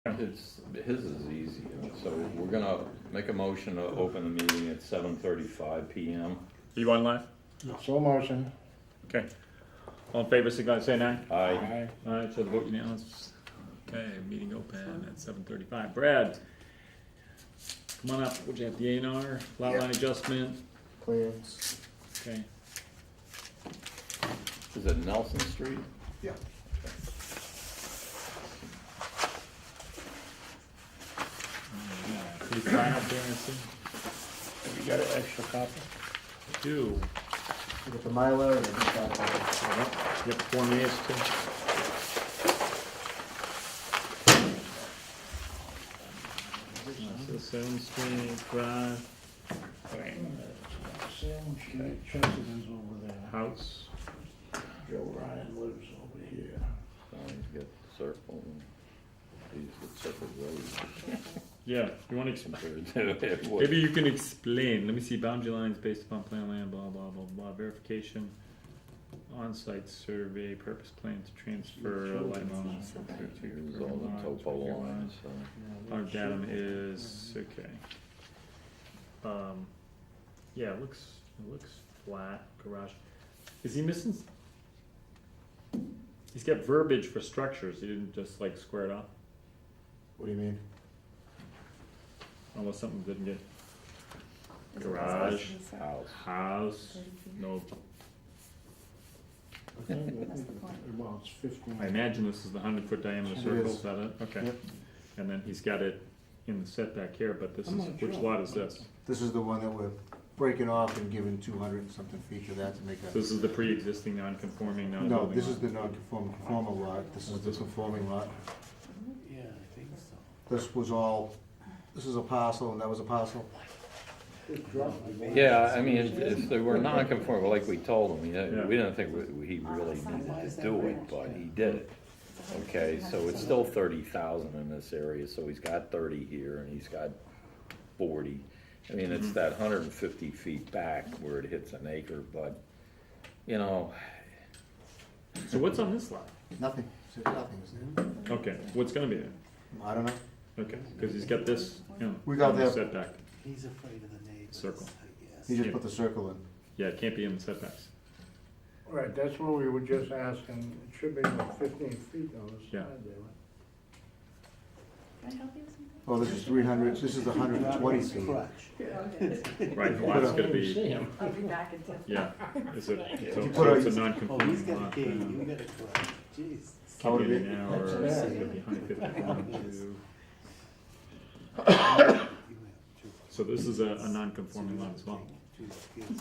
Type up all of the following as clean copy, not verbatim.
His is easy, so we're gonna make a motion to open the meeting at 7:35 PM. You on live? So motion. Okay. All in favor, signify by saying aye. Aye. Aye, so the vote unanimous. Okay, meeting open at 7:35. Brad, come on up. What'd you have, the A&R, lot line adjustment? Plans. Okay. Is it Nelson Street? Yeah. Pretty flat out there, I see. Have you got an extra copy? I do. You got the Mylar and the copy. Yep, Form A is too. So 7th Street Drive, Salem Street, Chesterton's over there. house. Joe Ryan lives over here. He's got the circle, and he's got separate roads Yeah, you want to compared to what. maybe you can explain. Let me see, boundary lines based upon plan land, blah, blah, blah, blah, verification, on-site survey, purpose plan to transfer line lines. Here's all the topo lines, so. Our datum is, okay. Yeah, it looks flat, garage. Is he missing? He's got verbiage for structures, he didn't just like square it off, What do you mean? unless something didn't get, Is it garage, House. house, 30 feet? no, That's the point. Well, it's 15. I imagine this is the 100-foot diameter It circle, is. is that it? Okay. Yep. And then he's got it in the setback here, but this is, I'm not which sure. lot is this? This is the one that we're breaking off and giving 200 and something feet to that to make This a. is the pre-existing non-conforming, No, non-building this lot. is the non-conforming lot, this is the conforming lot. Yeah, I think so. This is a parcel and that was a parcel. Yeah, I mean, if they were non-conforming, like we told him, Yeah. we didn't think he really needed to do it, but he did it. Okay, so it's still 30,000 in this area, so he's got 30 here and he's got 40. I mean, it's that 150 feet back where it hits an acre, but, you know, So what's on this lot? Nothing, it's nothing, isn't it? Okay, what's gonna be there? I don't know. Okay, because he's got this, you know, We got in the that. setback. He's afraid of the neighbors, Circle. I guess. He just Yeah. put the circle in. Yeah, it can't be in the setbacks. Right, that's what we were just asking, it should be like 15 feet on the Yeah. side there. Can I help you with something? Oh, this is 300, this is 120 feet. Crutch. Right, the lot's gonna See be, him. I'll be back in 10. yeah, is it, so You put so a- it's a Oh, he's non-conforming got a lot. cane, you got a crutch, jeez. How would Can't it be be? an hour, That's it's bad. gonna be 151 to, so this is a non-conforming lot as well.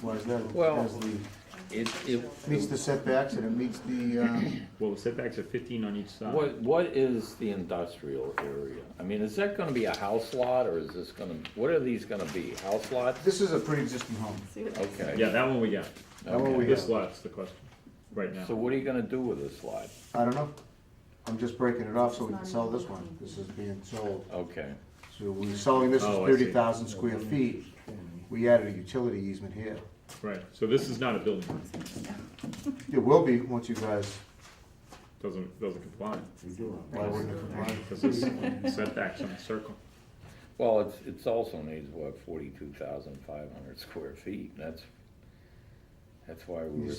Why is that? Well- Because the- it meets the setbacks and it meets the, Well, the setbacks are 15 on each side. what is the industrial area? I mean, is that gonna be a house lot, or is this gonna, what are these gonna be, house lots? this is a pre-existing home. See what they say. Okay. Yeah, that one we got. That one we This got. lot's the question, right now. So what are you gonna do with this lot? I don't know. I'm just breaking it off so we can sell this one. This is being sold. Okay, So we're selling this as Oh, I see. 30,000 square feet. We added a utility easement here. Right, so this is not a building, It will be once you guys, doesn't comply, why wouldn't it comply? because this setbacks on the circle. well, it's also needs, what, 42,500 square feet, that's why we were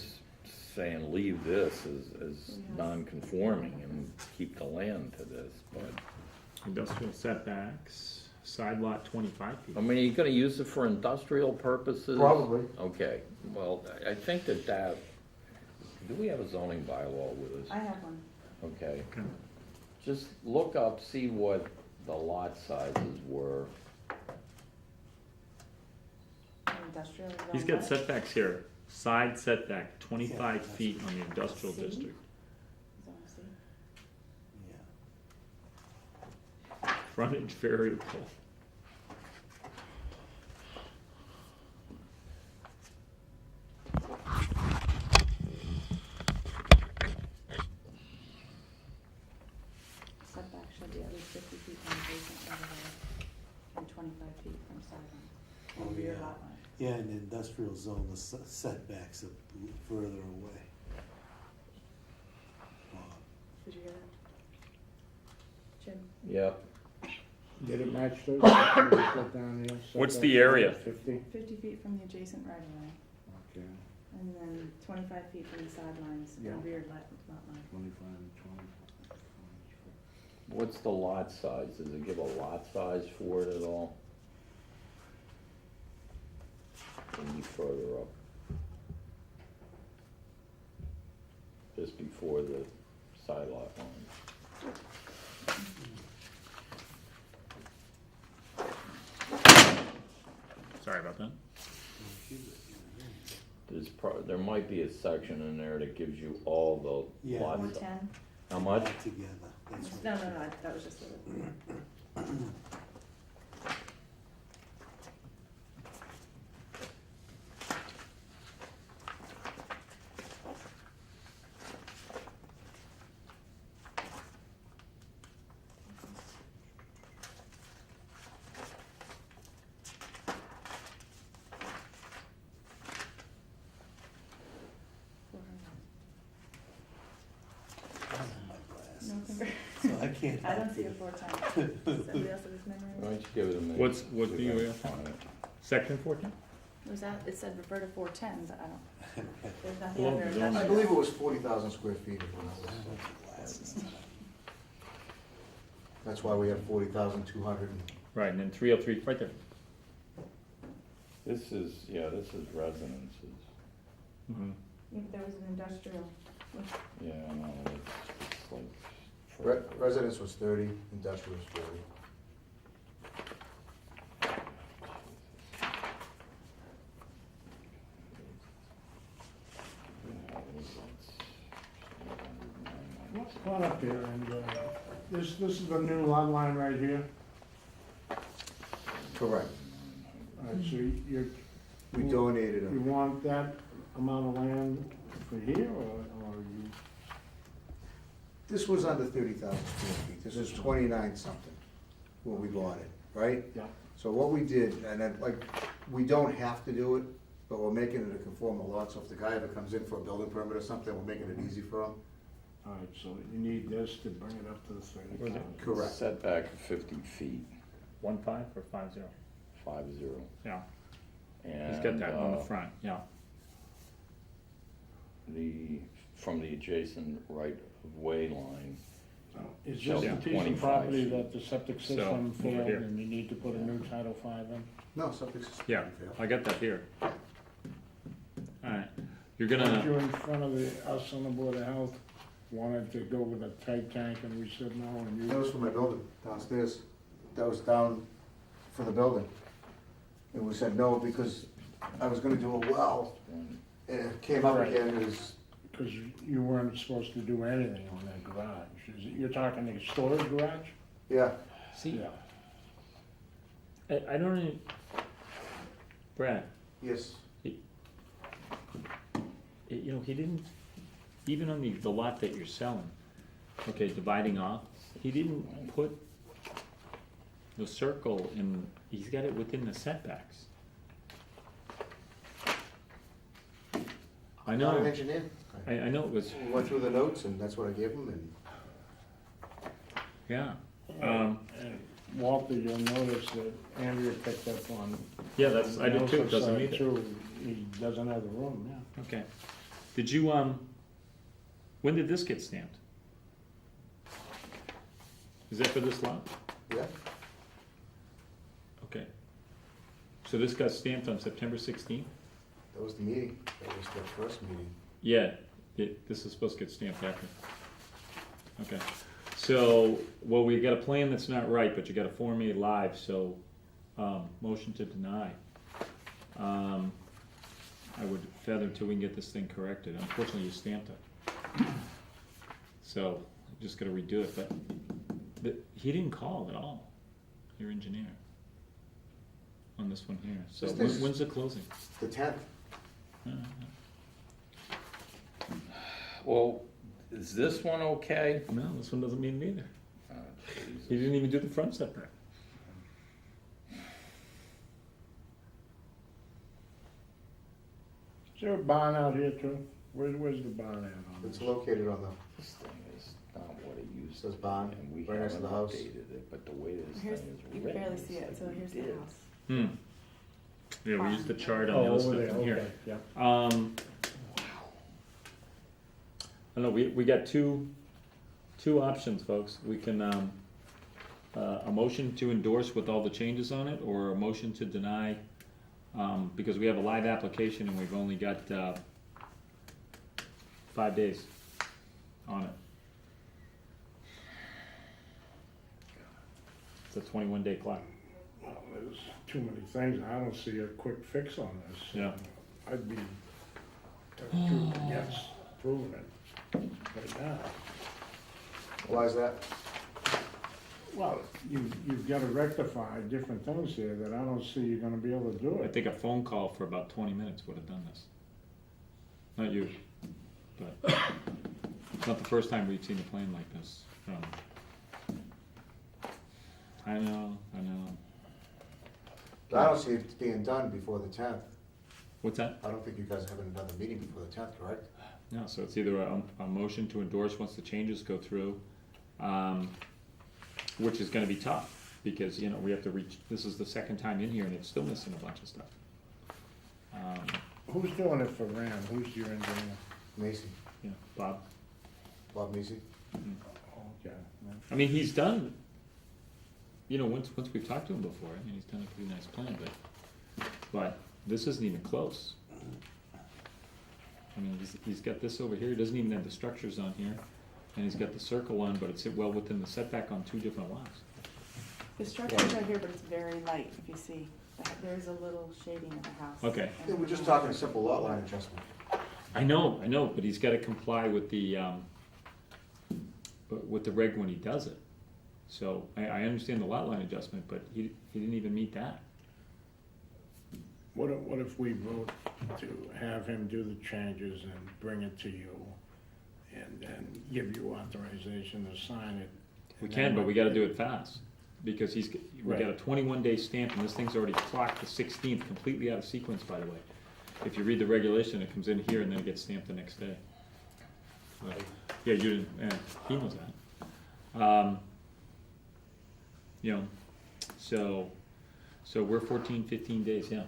saying leave this as non-conforming and keep the land to this, but, Industrial setbacks, side lot 25 feet. I mean, are you gonna use it for industrial purposes? Probably. Okay, well, I think that, do we have a zoning bylaw with us? I have one. Okay, Okay. just look up, see what the lot sizes were. Industrial zone. He's got what? setbacks here, side setback 25 feet on the industrial C? district. Zone C. Yeah. Frontage variable. Setback should be at least 50 feet from adjacent neighborhood and 25 feet from sideline. Oh, And rear yeah. lot line. Yeah, in the industrial zone, the setbacks are further away. Did you hear that? Jim? Yep, Did it match those? What we put down here? What's Setback the area? 50, 50 feet from the adjacent right of way, okay, and then 25 feet from the sidelines Yeah. and rear lot line. 25 and 20. What's the lot size? Does it give a lot size for it at all? Any further up? Just before the side lot line. Sorry about that. There might be a section in there that gives you all the Yeah. lots. 110? How much? Together, that's No, right. no, no, that was just a, I don't have my glasses, no finger. so I can't I don't help see a you. 410. Somebody else have his Why memory? don't you give it a minute? What See do if I you can have? find it. Section 14? Was that, it said refer to 410, but I don't, there's nothing Well, under. there's I believe it was 40,000 square feet. is what it I was. don't have glasses. That's why we have 40,200. Right, and then 303, right there. This is residences. Mm-hmm. Yeah, but there was an industrial, Yeah, I know, it's like. Residence was 30, industrial was 40. Come on up here, and, this is the new lot line right here. Correct. All right, so you, We donated you them. want that amount of land for here, or you, This was under 30,000 square feet. This was 29 something when we bought it, right? yeah, So what we did, and then, like, we don't have to do it, but we're making it a conformal lot, so if the guy ever comes in for a building permit or something, we're making it easy for him. all right, so you need this to bring it up to the 30,000. Correct. Setback of 50 feet, 1.5 or 5.0? 50. Yeah, And, he's got that on the front, yeah. From the adjacent right-of-way line, Is Shall this be the piece 25 of property feet. that the septic So, system over failed here. and you need to put a new Title V in? No, septic system. Yeah, I got that here. Alright, you're Weren't gonna, you in front of us on the Board of Health, wanted to go with a tight tank and we said no, and That you, was for my building downstairs. That was down for the building. And we said no because I was gonna do a well, and it came up Right. again as, because you weren't supposed to do anything on that garage. You're talking a storage garage? yeah. see, Yeah. I don't even, Brad, Yes. you know, he didn't, even on the lot that you're selling, okay, dividing off, he didn't put the circle in, he's got it within the setbacks. I I'm not an know, engineer. I know it was, We went through the notes and that's what I gave him and yeah, And Walter, you'll notice that Andrea picked up on. yeah, that's, I did too, Nelson's doesn't side need it. too. He doesn't have the room, yeah. Okay. Did you, when did this get stamped? Is that for this lot? yeah. Okay. So this got stamped on September 16th? That was the meeting. That was the first meeting. Yeah, this is supposed to get stamped after. Okay. So, well, we got a plan that's not right, but you got a Form A live, so, motion to deny. I would feather till we can get this thing corrected. Unfortunately, you stamped it. So, just gotta redo it, but he didn't call at all, your engineer, on this one here. So This is- when's the closing? The 10th. well, is this one okay? No, this one doesn't mean it either. Oh, Jesus. He didn't even do the front setback. Is there a barn out here too? Where's the barn at on It's this? located on the, This thing is not what it used Says bond, And we right next to haven't the house. updated it, but the way this thing Here's, is you written. can barely it's see it, like so we here's the did. house. Yeah, we used the chart on Oh, the other over stuff there, in here. okay, yeah. I don't know, we got two options, folks. We can, a motion to endorse with all the changes on it, or a motion to deny, because we have a live application and we've only got, 5 days on it. It's a 21-day clock. Well, there's too many things, I don't see a quick fix on this. Yeah. I'd be too against approving it right now. Why is that? Well, you've gotta rectify different things here that I don't see you're gonna be able to do I it. think a phone call for about 20 minutes would have done this. Not you, but it's not the first time we've seen a plan like this. I know. I don't see it being done before the 10th. What's that? I don't think you guys are having another meeting before the 10th, correct? No, so it's either a motion to endorse once the changes go through, which is gonna be tough, because, you know, we have to reach, this is the second time in here and it's still missing a bunch of stuff. Who's doing it for Ram? Who's your engineer? Macy, Yeah, Bob? Bob Macy. Okay. I mean, he's done, you know, once we've talked to him before, I mean, he's done a pretty nice plan, but this isn't even close. I mean, he's got this over here, he doesn't even have the structures on here, and he's got the circle on, but it's well within the setback on 2 different lots. The structure's right here, but it's very light, if you see. There's a little shading of the house. Okay. Yeah, we're just talking a simple lot line adjustment. I know, but he's gotta comply with the reg when he does it. So, I understand the lot line adjustment, but he didn't even meet that. What if we vote to have him do the changes and bring it to you, and then give you authorization to sign it? We and can, then but we gotta do it fast, because we got a Right. 21-day stamp, and this thing's already clocked the 16th, completely out of sequence, by the way. If you read the regulation, it comes in here and then it gets stamped the next day. But, yeah, you didn't, he knows that. You know, so we're 14, 15 days, yeah.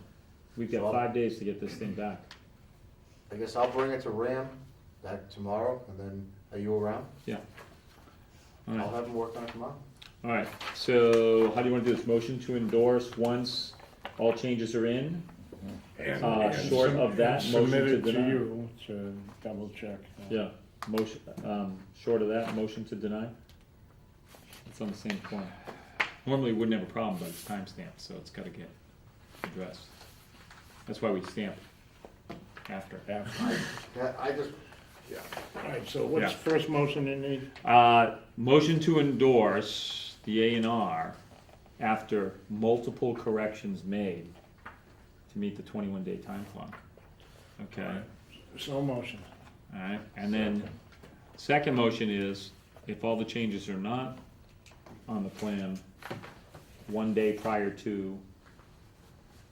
We've got So- 5 days to get this thing back. I guess I'll bring it to Ram back tomorrow, and then, are you around? Yeah. All I'll right, have him work on it tomorrow. all right, so how do you wanna do this? Motion to endorse once all changes are in? And Short of that, and motion submit to it to deny. you to double check. Yeah, motion, short of that, motion to deny? It's on the same form. Normally, we wouldn't have a problem, but it's timestamped, so it's gotta get addressed. That's why we stamp after. Yeah, I just, Alright, so what's Yeah. the first motion you need? Motion to endorse the A&R after multiple corrections made to meet the 21-day time clock. Okay, So motion. alright, and then, second motion is, if all the changes are not on the plan, 1 day prior to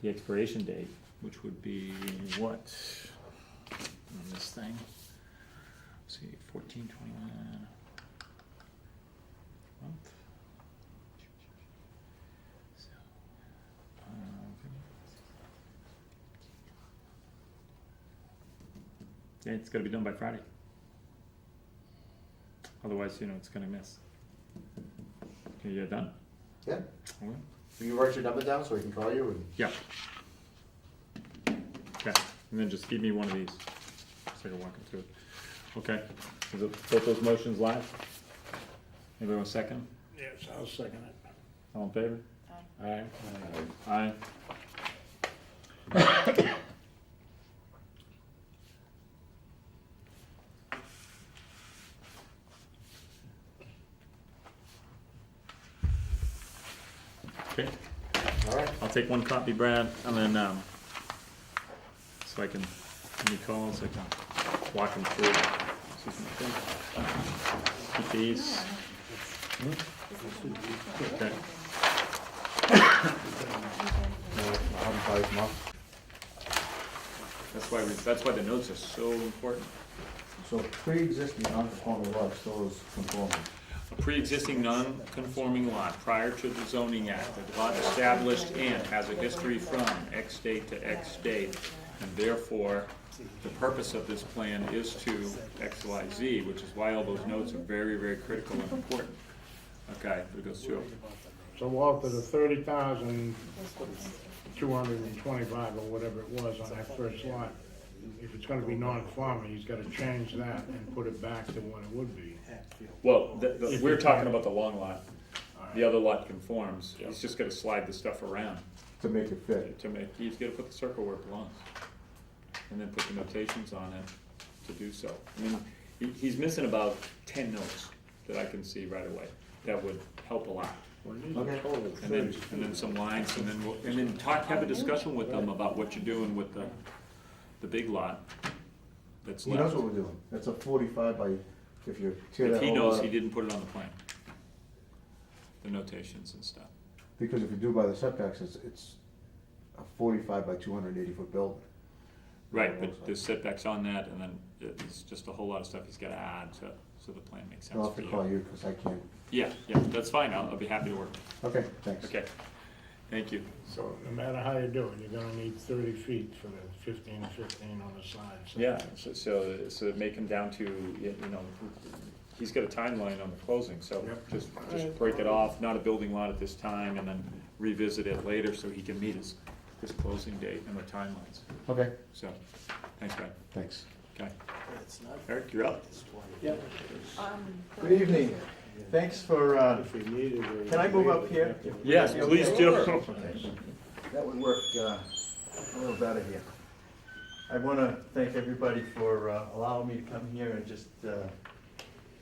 the expiration date, which would be what, on this thing? Let's see, 14/21. Month. So, yeah, it's gotta be done by Friday. Otherwise, you know, it's gonna miss. Okay, you're done? yeah, Okay. will you write your number down so I can call you and? Yeah. Okay, and then just give me one of these, so I can walk it through. Okay, is it both those motions live? Anybody want a second? Yes, I'll second it. All in favor? Aye. Aye. Okay, All right, I'll take one copy, Brad, and then, so I can, when he calls, I can walk him through. Keep these. Okay. I'll have him call you tomorrow. That's why the notes are so important. So pre-existing non-conforming lot still is conforming. pre-existing non-conforming lot prior to the zoning act, a lot established and has a history from X date to X date, and therefore, the purpose of this plan is to X, Y, Z, which is why all those notes are very, very critical and important. Okay, it goes through. So Walter, the 30,225 or whatever it was on that first lot, if it's gonna be non-conforming, he's gotta change that and put it back to what it would be. Well, we're talking about the long lot. The other lot conforms. He's just gotta slide the stuff around To make it fit. to make, he's gotta put the circle where it belongs. And then put the notations on it to do so. I mean, he's missing about 10 notes that I can see right away. That would help a lot. Okay. And then some lines, and then have a discussion with them about what you're doing with the big lot that's He knows left. what we're doing. That's a 45 by, if you tear If that he whole knows, lot he up. didn't put it on the plan. The notations and stuff. Because if you do by the setbacks, it's a 45 by 280 foot building. Right, but there's setbacks on that, and then it's just a whole lot of stuff he's gotta add to, so the plan makes I'll sense have for to call you. you, because I can't. Yeah, that's fine, I'll be happy to work. Okay, thanks. Okay, thank you. So no matter how you do it, you're gonna need 30 feet for the 15 on the sides. Yeah, so it may come down to, you know, he's got a timeline on the closing, so Yep. just break it off, not a building lot at this time, and then revisit it later so he can meet his closing date and the timelines. Okay, So, thanks, Ben. thanks. Okay, It's not, Eric, you're up. it's 20. Yep. Good Good evening. Thanks for, If we needed it. can I move up here? Yes, Okay. please do. Okay. That would work a little better here. I want to thank everybody for allowing me to come here and just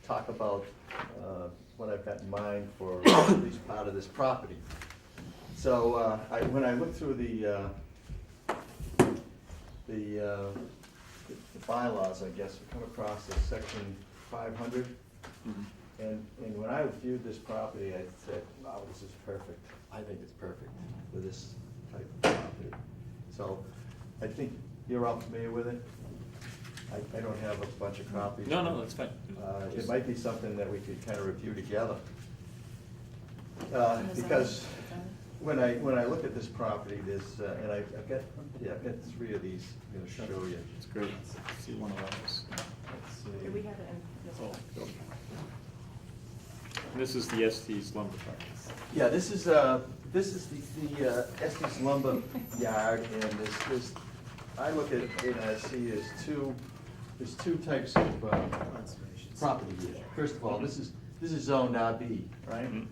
talk about what I've got in mind for at least part of this property. So when I look through the bylaws, I guess, we come across this section 500. And when I viewed this property, I said, wow, this is perfect. I think it's perfect for this type of property. So I think you're all familiar with it. I don't have a bunch of copies. No, that's fine. It might be something that we could kind of review together. And the Because size, when I look at this property, there's, and I've got 3 of these I'm gonna show you. It's great. See one of those. Let's see. Do we have it in this one? And this is the ST's lumber truck. Yeah, this is the Estes lumber yard, and there's, I look at it and I see there's two types of property here. First of all, this is zoned RB, right? Mhm.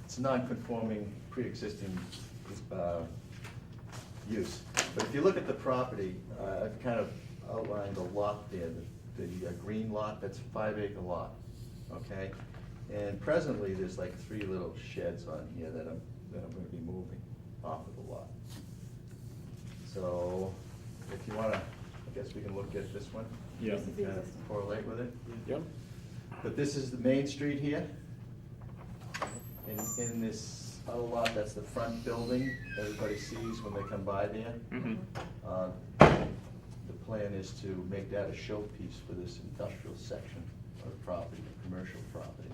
It's non-conforming, pre-existing use. But if you look at the property, I've kind of outlined a lot there, the green lot, that's a 5-acre lot, okay? And presently, there's like 3 little sheds on here that I'm gonna be moving off of the lot. So, if you wanna, I guess we can look at this one. Yeah. This is the Kind of existing. correlate with it. Yep. But this is the main street here. In this other lot, that's the front building everybody sees when they come by there. Mhm. The plan is to make that a showpiece for this industrial section of the property, the commercial property.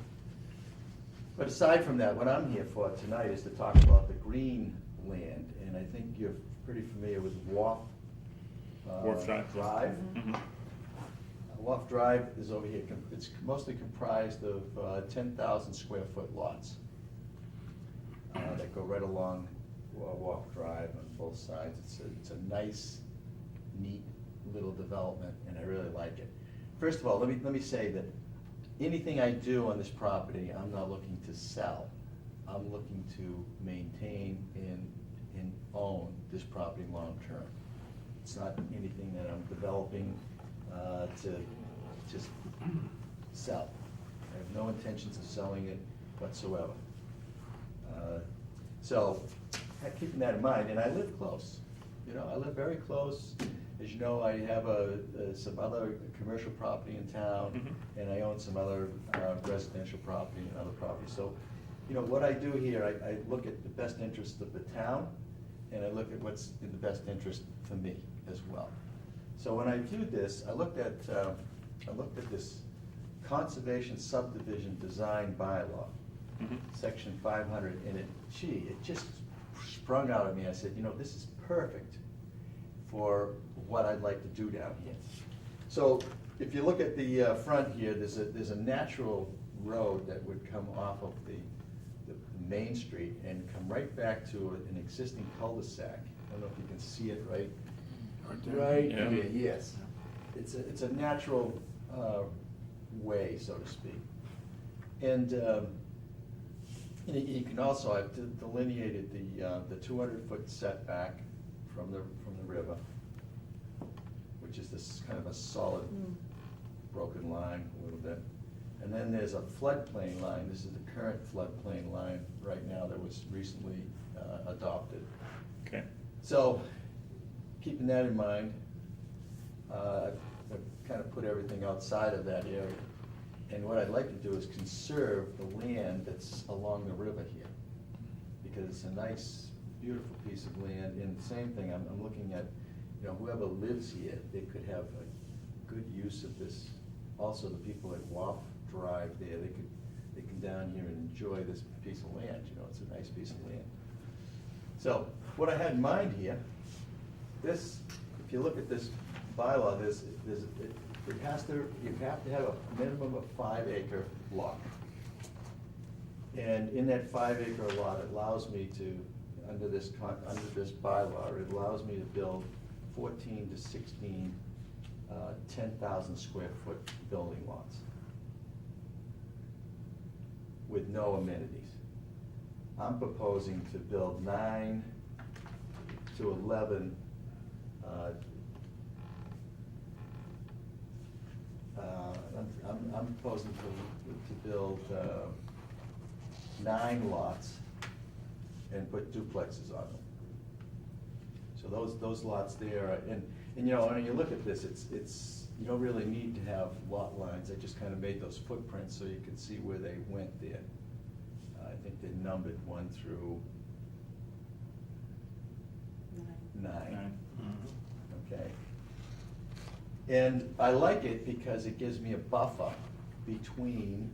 But aside from that, what I'm here for tonight is to talk about the green land, and I think you're pretty familiar with Wharf Wharf Drive. Mhm. Wharf Drive is over here, it's mostly comprised of 10,000 square foot lots that go right along Wharf Drive on both sides. It's a nice, neat little development, and I really like it. First of all, let me say that anything I do on this property, I'm not looking to sell. I'm looking to maintain and own this property long-term. It's not anything that I'm developing to just sell. I have no intentions of selling it whatsoever. So, keeping that in mind, and I live close. You know, I live very close. As you know, I have some other commercial property in town, Mhm. and I own some other residential property and other property. So, you know, what I do here, I look at the best interest of the town, and I look at what's in the best interest for me as well. So when I viewed this, I looked at this Conservation Subdivision Design Bylaw, Mhm. section 500, and it just sprung out at me. I said, you know, this is perfect for what I'd like to do down here. So if you look at the front here, there's a natural road that would come off of the Main Street and come right back to an existing cul-de-sac. I don't know if you can see it right Yeah. here, yes. It's a natural way, so to speak. And you can also, I've delineated the 200-foot setback from the river, which is this kind of a solid broken line a little bit. And then there's a floodplain line. This is the current floodplain line right now that was recently adopted. Okay. So, keeping that in mind, I've kind of put everything outside of that area. And what I'd like to do is conserve the land that's along the river here, because it's a nice, beautiful piece of land. And the same thing, I'm looking at, you know, whoever lives here, they could have a good use of this. Also, the people at Waff Drive there, they come down here and enjoy this piece of land, you know, it's a nice piece of land. So, what I had in mind here, this, if you look at this bylaw, you have to have a minimum of 5-acre lot. And in that 5-acre lot, it allows me to, under this bylaw, it allows me to build 14 to 16 10,000 square foot building lots with no amenities. I'm proposing to build 9 to 11 I'm proposing to build 9 lots and put duplexes on them. So those lots there, and you know, when you look at this, it's you don't really need to have lot lines. I just kind of made those footprints so you could see where they went there. I think they're numbered 1 through 9. Okay. And I like it because it gives me a buffer between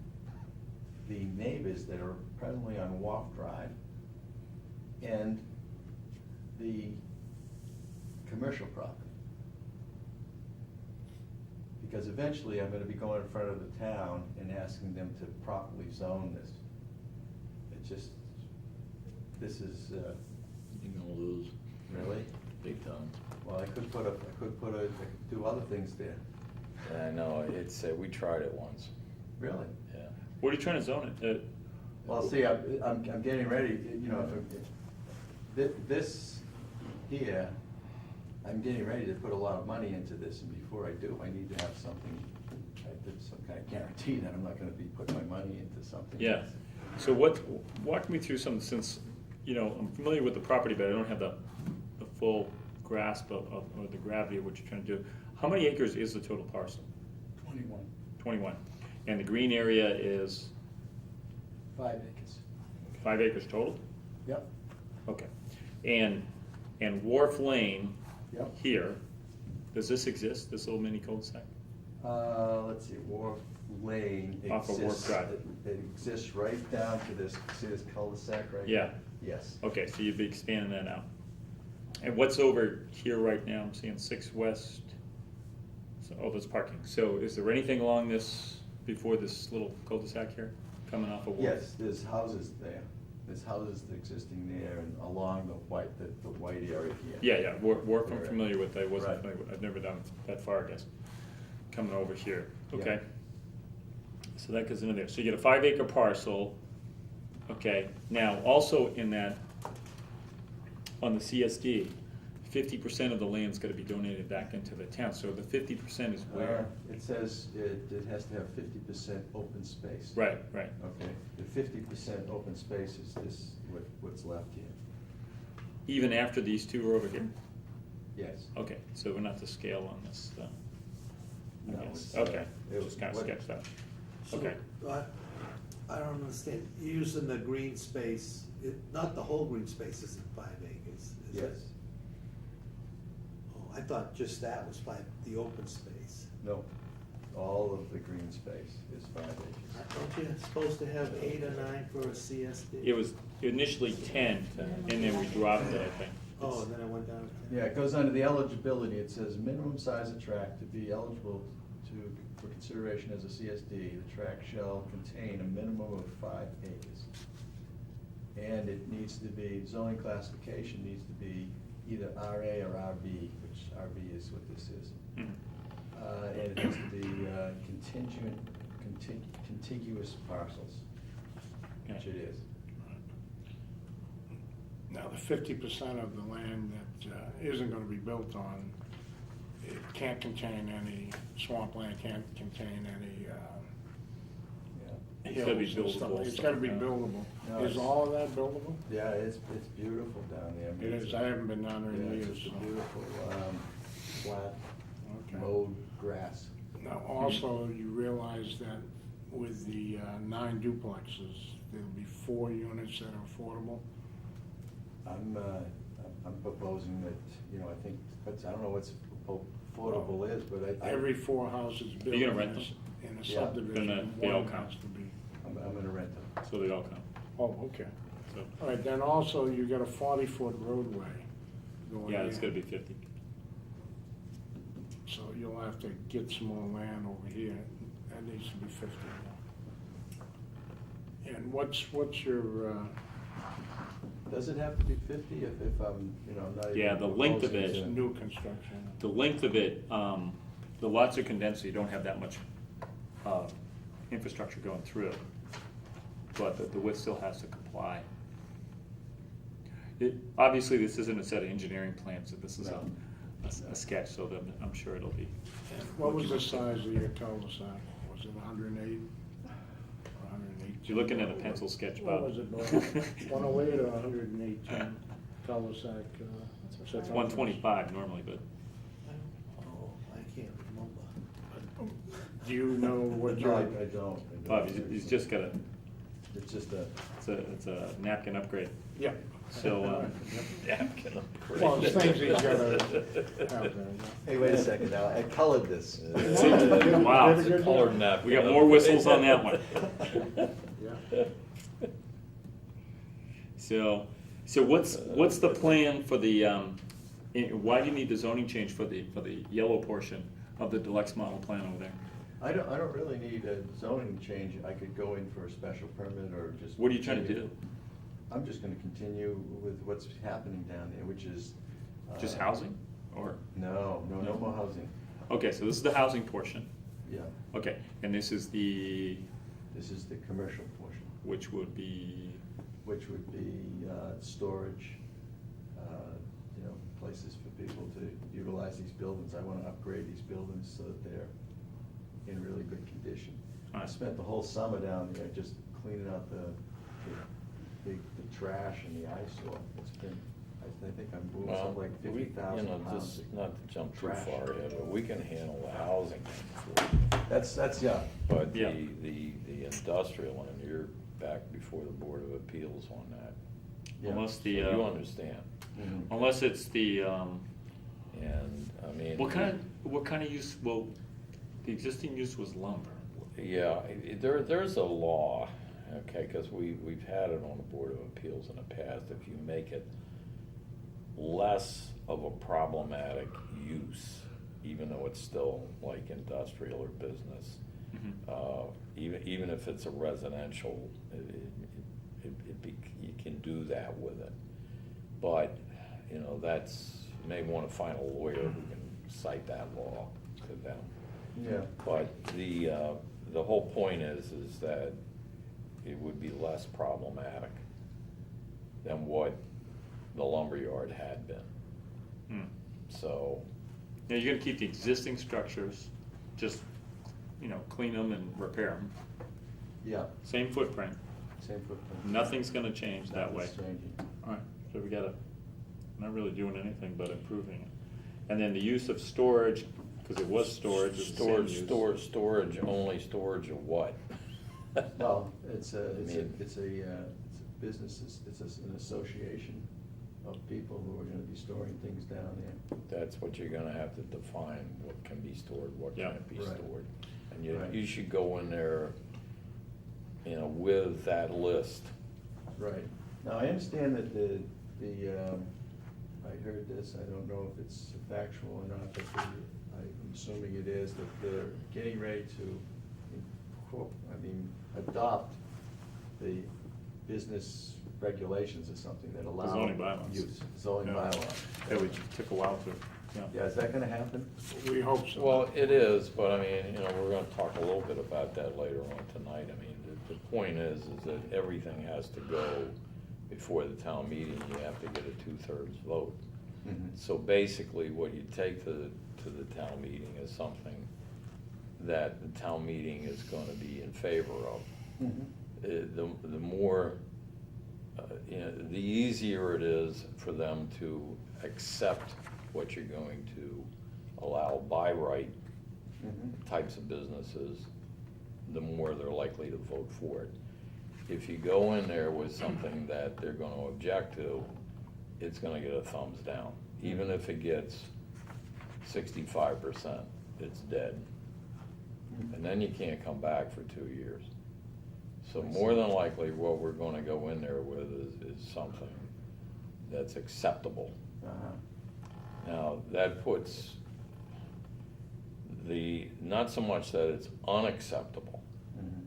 the neighbors that are presently on Waff Drive and the commercial property. Because eventually I'm gonna be going in front of the town and asking them to properly zone this. It just, this is, You're gonna lose really? big time. Well, I could do other things there. Yeah, I know, it's, we tried it once, Really? yeah. What are you trying to zone it? Well, see, I'm getting ready, you know, this here, I'm getting ready to put a lot of money into this, and before I do, I need to have something, some kind of guarantee that I'm not gonna be putting my money into something. Yeah. So walk me through some, since, you know, I'm familiar with the property, but I don't have the full grasp of or the gravity of what you're trying to do. How many acres is the total parcel? 21. 21. And the green area is 5 acres. 5 acres total? Yep. Okay. And Wharf Lane Yep. here, does this exist, this little mini cul-de-sac? Let's see, Wharf Lane Off of Wharf exists. Drive. It exists right down to this, see this cul-de-sac right Yeah. here? Yes. Okay, so you'd be expanding that out. And what's over here right now? I'm seeing 6 West. So, oh, that's parking. So is there anything along this, before this little cul-de-sac here, coming off of Wharf? Yes, there's houses there. There's houses existing there and along the white area here. Yeah, Wharf I'm familiar with, I wasn't Right. familiar with, I've never done that far, I guess. Coming over here, okay. So that goes into there, so you get a 5-acre parcel, okay. Now, also in that, on the CSD, 50% of the land's gotta be donated back into the town, so the 50% is where? It says it has to have 50% open space. Right. Okay, the 50% open space is this, what's left here. Even after these 2 are over here? Yes. Okay, so we're not to scale on this, No, I guess, it's, okay, it just kinda what- sketch that, So, okay. I don't understand, you're using the green space, not the whole green space isn't 5 acres, is it? Yes, Oh, I thought just that was the open space. no, all of the green space is 5 acres. Aren't you supposed to have 8 or 9 for a CSD? It was initially 10, and then we dropped it, I think. Oh, and then it went down to 10? Yeah, it goes under the eligibility, it says minimum size of track to be eligible for consideration as a CSD, the track shall contain a minimum of 5 acres. And it needs to be, zoning classification needs to be either RA or RB, which RB is what this is. Mhm. And it has to be contiguous parcels, which it is. Now, the 50% of the land that isn't gonna be built on, it can't contain any, swampland can't contain any It's gotta be hills and stuff. buildable It's gotta be stuff, yeah. buildable. No, Is it's- all of that buildable? Yeah, it's beautiful down there. I mean, It it's is, a- I haven't been down there in Yeah, years. it's just a so- beautiful, flat, Okay. mowed grass. Now, also, you realize that with the 9 duplexes, there'll be 4 units that are affordable? I'm proposing that, you know, I think, but I don't know what's affordable is, but I. Every 4 houses built You're in gonna rent a in a Yeah. subdivision, Then they all one count. has to be. I'm gonna rent them. So they all come. Oh, okay. So, All right, then also you got a 40-foot roadway going yeah, it's in. gotta be 50. So you'll have to get some more land over here. That needs to be 50. And what's your, Does it have to be 50 if I'm, you know, not even. Yeah, the length of proposing it- to- new construction? The length of it, the lots are condensed, so you don't have that much infrastructure going through it. But the width still has to comply. Obviously, this isn't a set of engineering plans, so this is No. a sketch, so that I'm sure it'll be. What was the size of your cul-de-sac? Was it 108 or 118? You're looking at a pencil sketch, What Bob. was it, Bob? 108 or 118 cul-de-sac? What's required? 125 normally, but Oh, I can't remember. Do you know what No, I your, don't. Bob, he's just got a, It's just a, it's a napkin upgrade. yeah. So, Napkin upgrade. Well, it's things he's gotta have there. hey, wait a second now, I colored this. Wow, Did a good Colored job. napkin. We got more whistles on that one. Yeah. So what's the plan for the, why do you need the zoning change for the yellow portion of the deluxe model plan over there? I don't really need a zoning change, I could go in for a special permit or just. What are you trying to do? I'm just gonna continue with what's happening down there, which is. Just housing, or? No more housing, Okay, so this is the housing portion. yeah, Okay, and this is the, this is the commercial portion, which would be, which would be, storage, you know, places for people to utilize these buildings. I wanna upgrade these buildings so that they're in really good condition. I Alright. spent the whole summer down there just cleaning out the trash and the eyesore. It's been, I think I'm moving Well, something like we, 50,000 you know, pounds. just not to jump too trash. far ahead, but we can handle the housing thing for you. That's, yeah. But Yeah. the industrial, and you're back before the Board of Appeals on that. Yeah. unless So the, you understand. Mhm. unless it's the, And, I mean. what kind of use, well, the existing use was lumber. Yeah, there's a law, okay, because we've had it on the Board of Appeals in the past. If you make it less of a problematic use, even though it's still like industrial or business, Mhm. even if it's a residential, you can do that with it. But, you know, you may want to find a lawyer who can cite that law to them. Yeah. But the whole point is that it would be less problematic than what the lumberyard had been. Hmm. So, Now, you're gonna keep the existing structures, just, clean them and repair them. Yeah, Same footprint, same footprint. nothing's gonna change that way. Nothing's changing. Alright, so we gotta, not really doing anything but improving it. And then the use of storage, because it was storage, it's the same use. storage, only storage of what? Well, it's a mean- business, it's an association of people who are gonna be storing things down there. That's what you're gonna have to define, what can be stored, what Yeah. can't be Right. stored. and you, Right. you should go in there, you know, with that list. Right. Now, I understand that I heard this, I don't know if it's factual or not, but I'm assuming it is, that they're getting ready to, adopt the business regulations or something that allow. zoning bylaws. Use, zoning Yeah. bylaws. Yeah, which took a while to, yeah. Yeah, is that gonna happen? We hope so. Well, it is, but I mean, you know, we're gonna talk a little bit about that later on tonight. I mean, the point is that everything has to go before the town meeting, you have to get a 2/3 vote. Mhm. So basically, what you take to the town meeting is something that the town meeting is gonna be in favor of. The more, you know, the easier it is for them to accept what you're going to allow by right Mhm. types of businesses, the more they're likely to vote for it. If you go in there with something that they're gonna object to, it's gonna get a thumbs down. Even if it gets 65%, it's dead. And then you can't come back for 2 years. So more than likely, what we're gonna go in there with is something that's acceptable. Uh-huh. Now, that puts not so much that it's unacceptable, Mhm.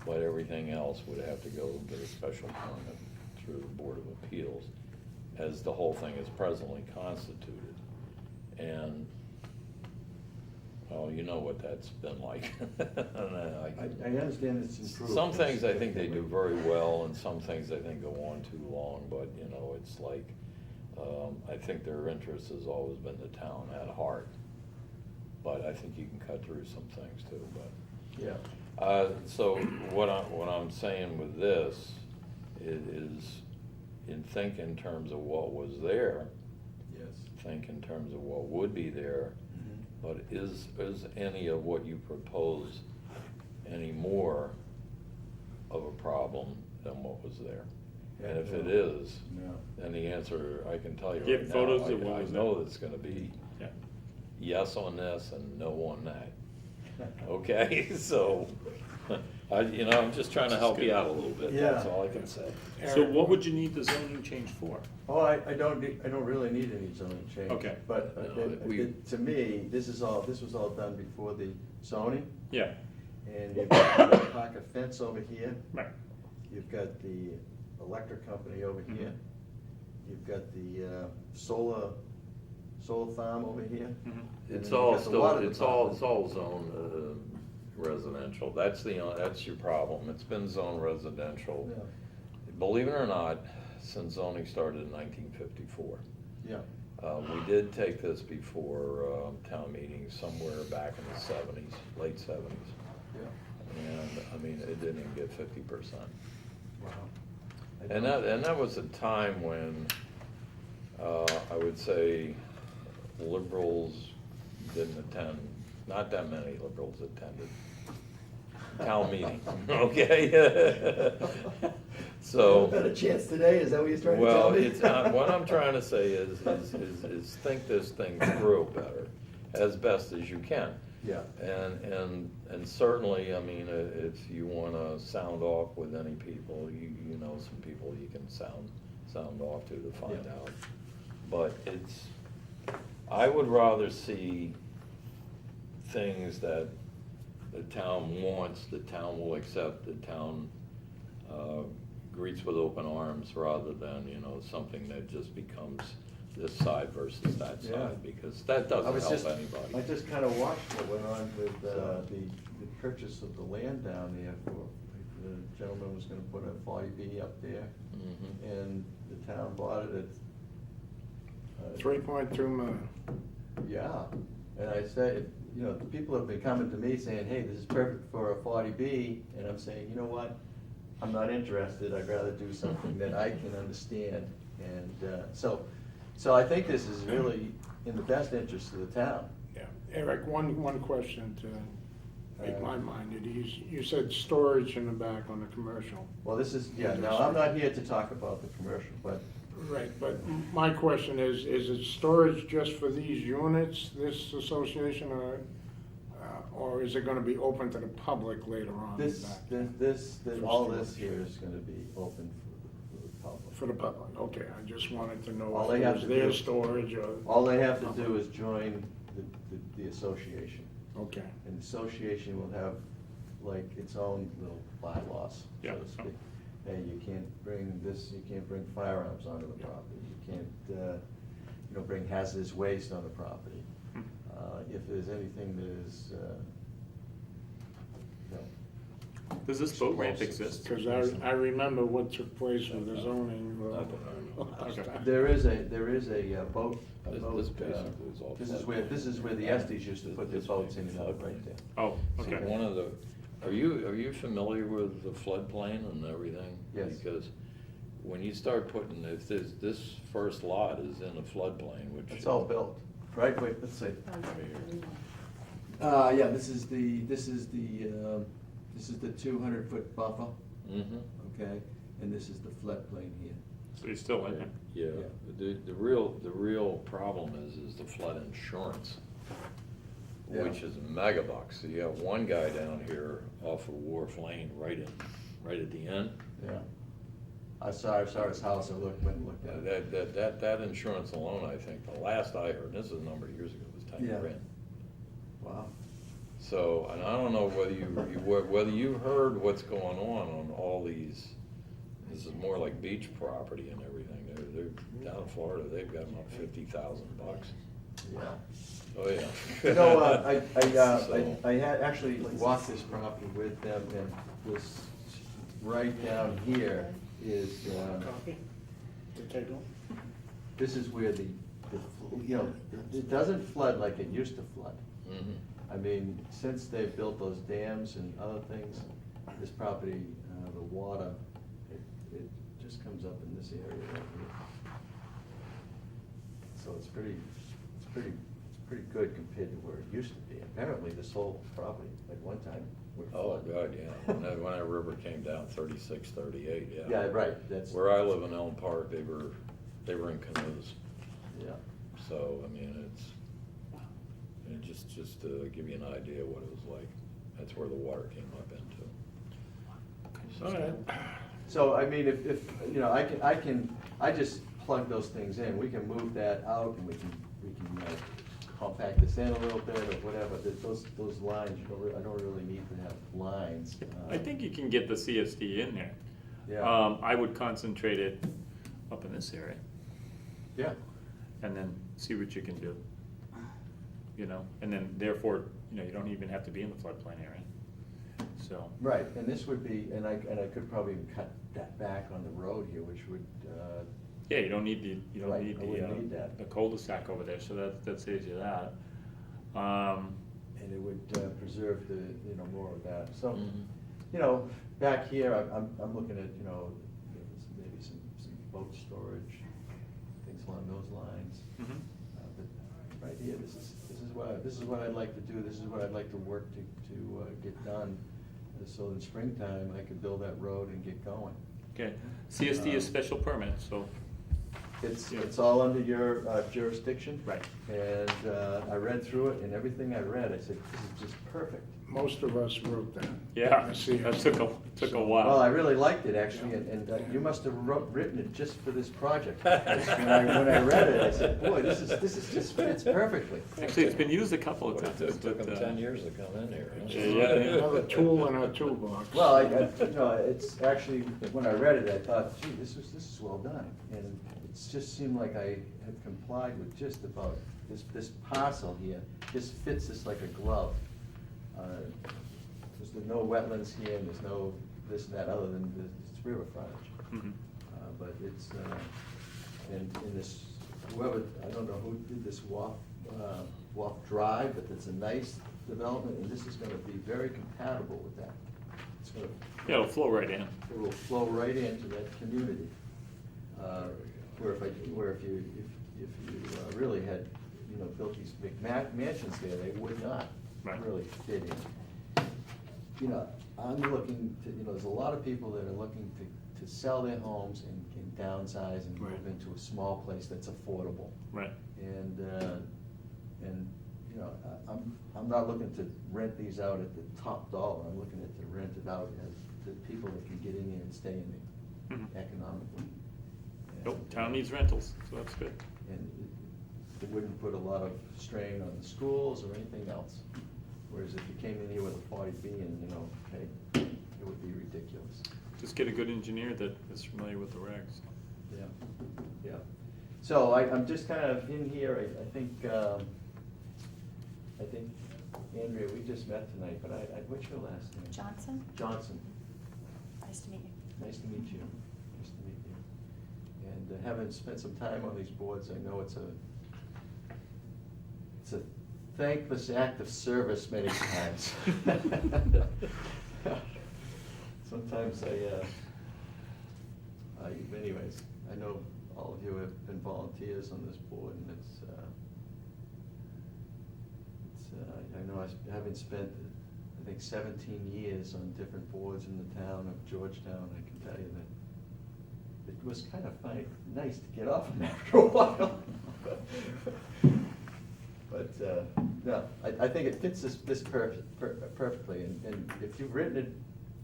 but everything else would have to go get a special permit through the Board of Appeals, as the whole thing is presently constituted. And, well, you know what that's been like. I understand it's improved. Some things I think they do very well, and some things I think go on too long, but, you know, it's like, I think their interest has always been the town at heart. But I think you can cut through some things too, but. Yeah. So what I'm saying with this is, think in terms of what was there, Yes. think in terms of what would be there, Mhm. but is any of what you propose any more of a problem than what was there? And if it is, No. then the answer, I can tell you Get right now, photos of what I was know there. it's gonna be Yeah. yes on this and no on that. Okay, so, I'm just trying to help you out a little bit, that's Yeah. all I can say. So what would you need the zoning change for? Oh, I don't really need any zoning change. Okay. But No, we- to me, this was all done before the zoning. Yeah, And you've got the Parker fence over here. right. You've got the electric company over here. You've got the solar farm over here. Mhm. And It's then all you've got the still, water it's all department. zone residential, that's your problem, it's been zone residential. Yeah. Believe it or not, since zoning started in 1954. Yeah. We did take this before town meeting somewhere back in the 70s, late 70s. Yeah. And, I mean, it didn't even get 50%. Wow. And that was a time when, I would say, liberals didn't attend, not that many liberals attended town meeting, okay? So. Better chance today, is that what you're trying to tell Well, me? it's, what I'm trying to say is think this thing through better, as best as you can. Yeah. And certainly, I mean, if you wanna sound off with any people, you know some people you can sound off to find Yeah. out. But I would rather see things that the town wants, the town will accept, the town, greets with open arms, rather than, something that just becomes this side versus that Yeah. side, because that I doesn't was help just, anybody. I just kind of watched what went on with the purchase of the land down there for, the gentleman was gonna put a 40B up there, Mhm. and the town bought it at. 3.2 million. Yeah, and I said, the people have been coming to me saying, hey, this is perfect for a 40B, and I'm saying, you know what? I'm not interested, I'd rather do something that I can understand, and, so I think this is really in the best interest of the town. Yeah. Eric, one question to make my mind at ease. You said storage in the back on the commercial. Well, this is, now, I'm not here to talk about the commercial, but, Right, but my question is it storage just for these units, this association, or is it gonna be open to the public later on? All this here is gonna be open for the public. For the public, okay, I just wanted to know All if they it have was to their do- storage or. All they have to do is join the association. Okay, And the association will have like its own little bylaws, so Yeah. to speak. Hey, you can't bring this, you can't bring firearms onto the Yeah. property, you can't, bring hazardous waste on the property. Hmm. If there's anything that is, Does this boat ramp exist? cause I remember what took place with the zoning. last Okay. time. there is a boat. This basically is all This is where the Estes used to put their boats in, right there. Oh, So okay. one of the, are you familiar with the floodplain and everything? Yes. Because when you start putting, if this first lot is in a floodplain, which. It's all built, right? Wait, let's see. Oh, yeah, the new one. Yeah, this is the 200-foot buffer, Mm-hmm, okay? And this is the floodplain here. So you're still in there? yeah, the real problem is the flood insurance, Yeah. which is mega bucks. So you have one guy down here off of Wharf Lane, right at the end. Yeah. I saw his house, I went and looked at it. That insurance alone, I think, the last I heard, this is a number of years ago, was 10 Yeah. grand. Wow. So, and I don't know whether you heard what's going on all these, this is more like beach property and everything. They're down in Florida, they've got them up $50,000. Yeah. Oh, yeah. You know, So- I had actually walked this property with them, and this, right down here is, Copy? To take home? this is where it doesn't flood like it used to flood. Mhm. I mean, since they've built those dams and other things, this property, the water, it just comes up in this area right here. So it's pretty good compared to where it used to be. Apparently, this whole property at one time would Oh, flood. God, yeah. When that river came down 36, 38, yeah. Yeah, right, that's. Where I live in Elm Park, they were in canoes. Yeah. So, I mean, and just to give you an idea what it was like, that's where the water came up into. All right. So, I mean, if, I just plug those things in, we can move that out, and we can compact this in a little bit, or whatever, those lines, I don't really need to have lines. I think you can get the CSD in there. Yeah. I would concentrate it up in this area Yeah, and then see what you can do. And then therefore, you don't even have to be in the floodplain area. So, right, and this would be, and I could probably cut that back on the road here, which would, yeah, you don't need Right, I wouldn't need the that. the cul-de-sac over there, so that saves you that. and it would preserve more of that. So, Mhm. back here, I'm looking at, maybe some boat storage, things along those lines. Mhm. But right here, this is what I'd like to do, this is what I'd like to work to get done. So in springtime, I could build that road and get going. Okay, CSD is special permit, so, It's all under your jurisdiction. right. And I read through it, and everything I read, I said, this is just perfect. Most of us wrote that. Yeah, I see. that took a Well, I while. really liked it, actually, and you must have written it just for this project. When I read it, I said, boy, this just fits perfectly. Actually, it's been used a couple of It times. took them but, 10 years to come in here. huh? Yeah. Another tool in our toolbox. Well, it's actually, when I read it, I thought, gee, this is well done. And it just seemed like I had complied with just about, this parcel here just fits this like a glove. There's no wetlands here, and there's no this and that, other than it's river frontage. Mhm. But it's, in this, whoever, I don't know who did this Wharf Drive, but it's a nice development, and this is gonna be very compatible with that. It's gonna, Yeah, it'll flow right in. it will flow right into that community. Where if you really had, built these big mansions there, they would not Right. really fit in. I'm looking to, there's a lot of people that are looking to sell their homes and downsize and move Right. into a small place that's affordable. Right. And you know, I'm not looking to rent these out at the top dollar, I'm looking at to rent it out as to people that can get in there and stay in there Mhm. economically. Nope, And, town needs rentals, so that's good. And it wouldn't put a lot of strain on the schools or anything else. Whereas if you came in here with a 40B and, you know, hey, it would be ridiculous. Just get a good engineer that is familiar with the regs. Yeah, yeah. So I'm just kind of in here, I think, Andrea, we just met tonight, but what's your last name? Johnson, Johnson. nice to meet you. Nice to meet you. Nice to meet you. And having spent some time on these boards, I know it's a thankless act of service many times. Sometimes anyways, I know all of you have been volunteers on this board, and I know having spent, I think, 17 years on different boards in the town of Georgetown, I can tell you that it was kind of nice to get off them after a while. But, no, I think it fits this perfectly, and if you've written it,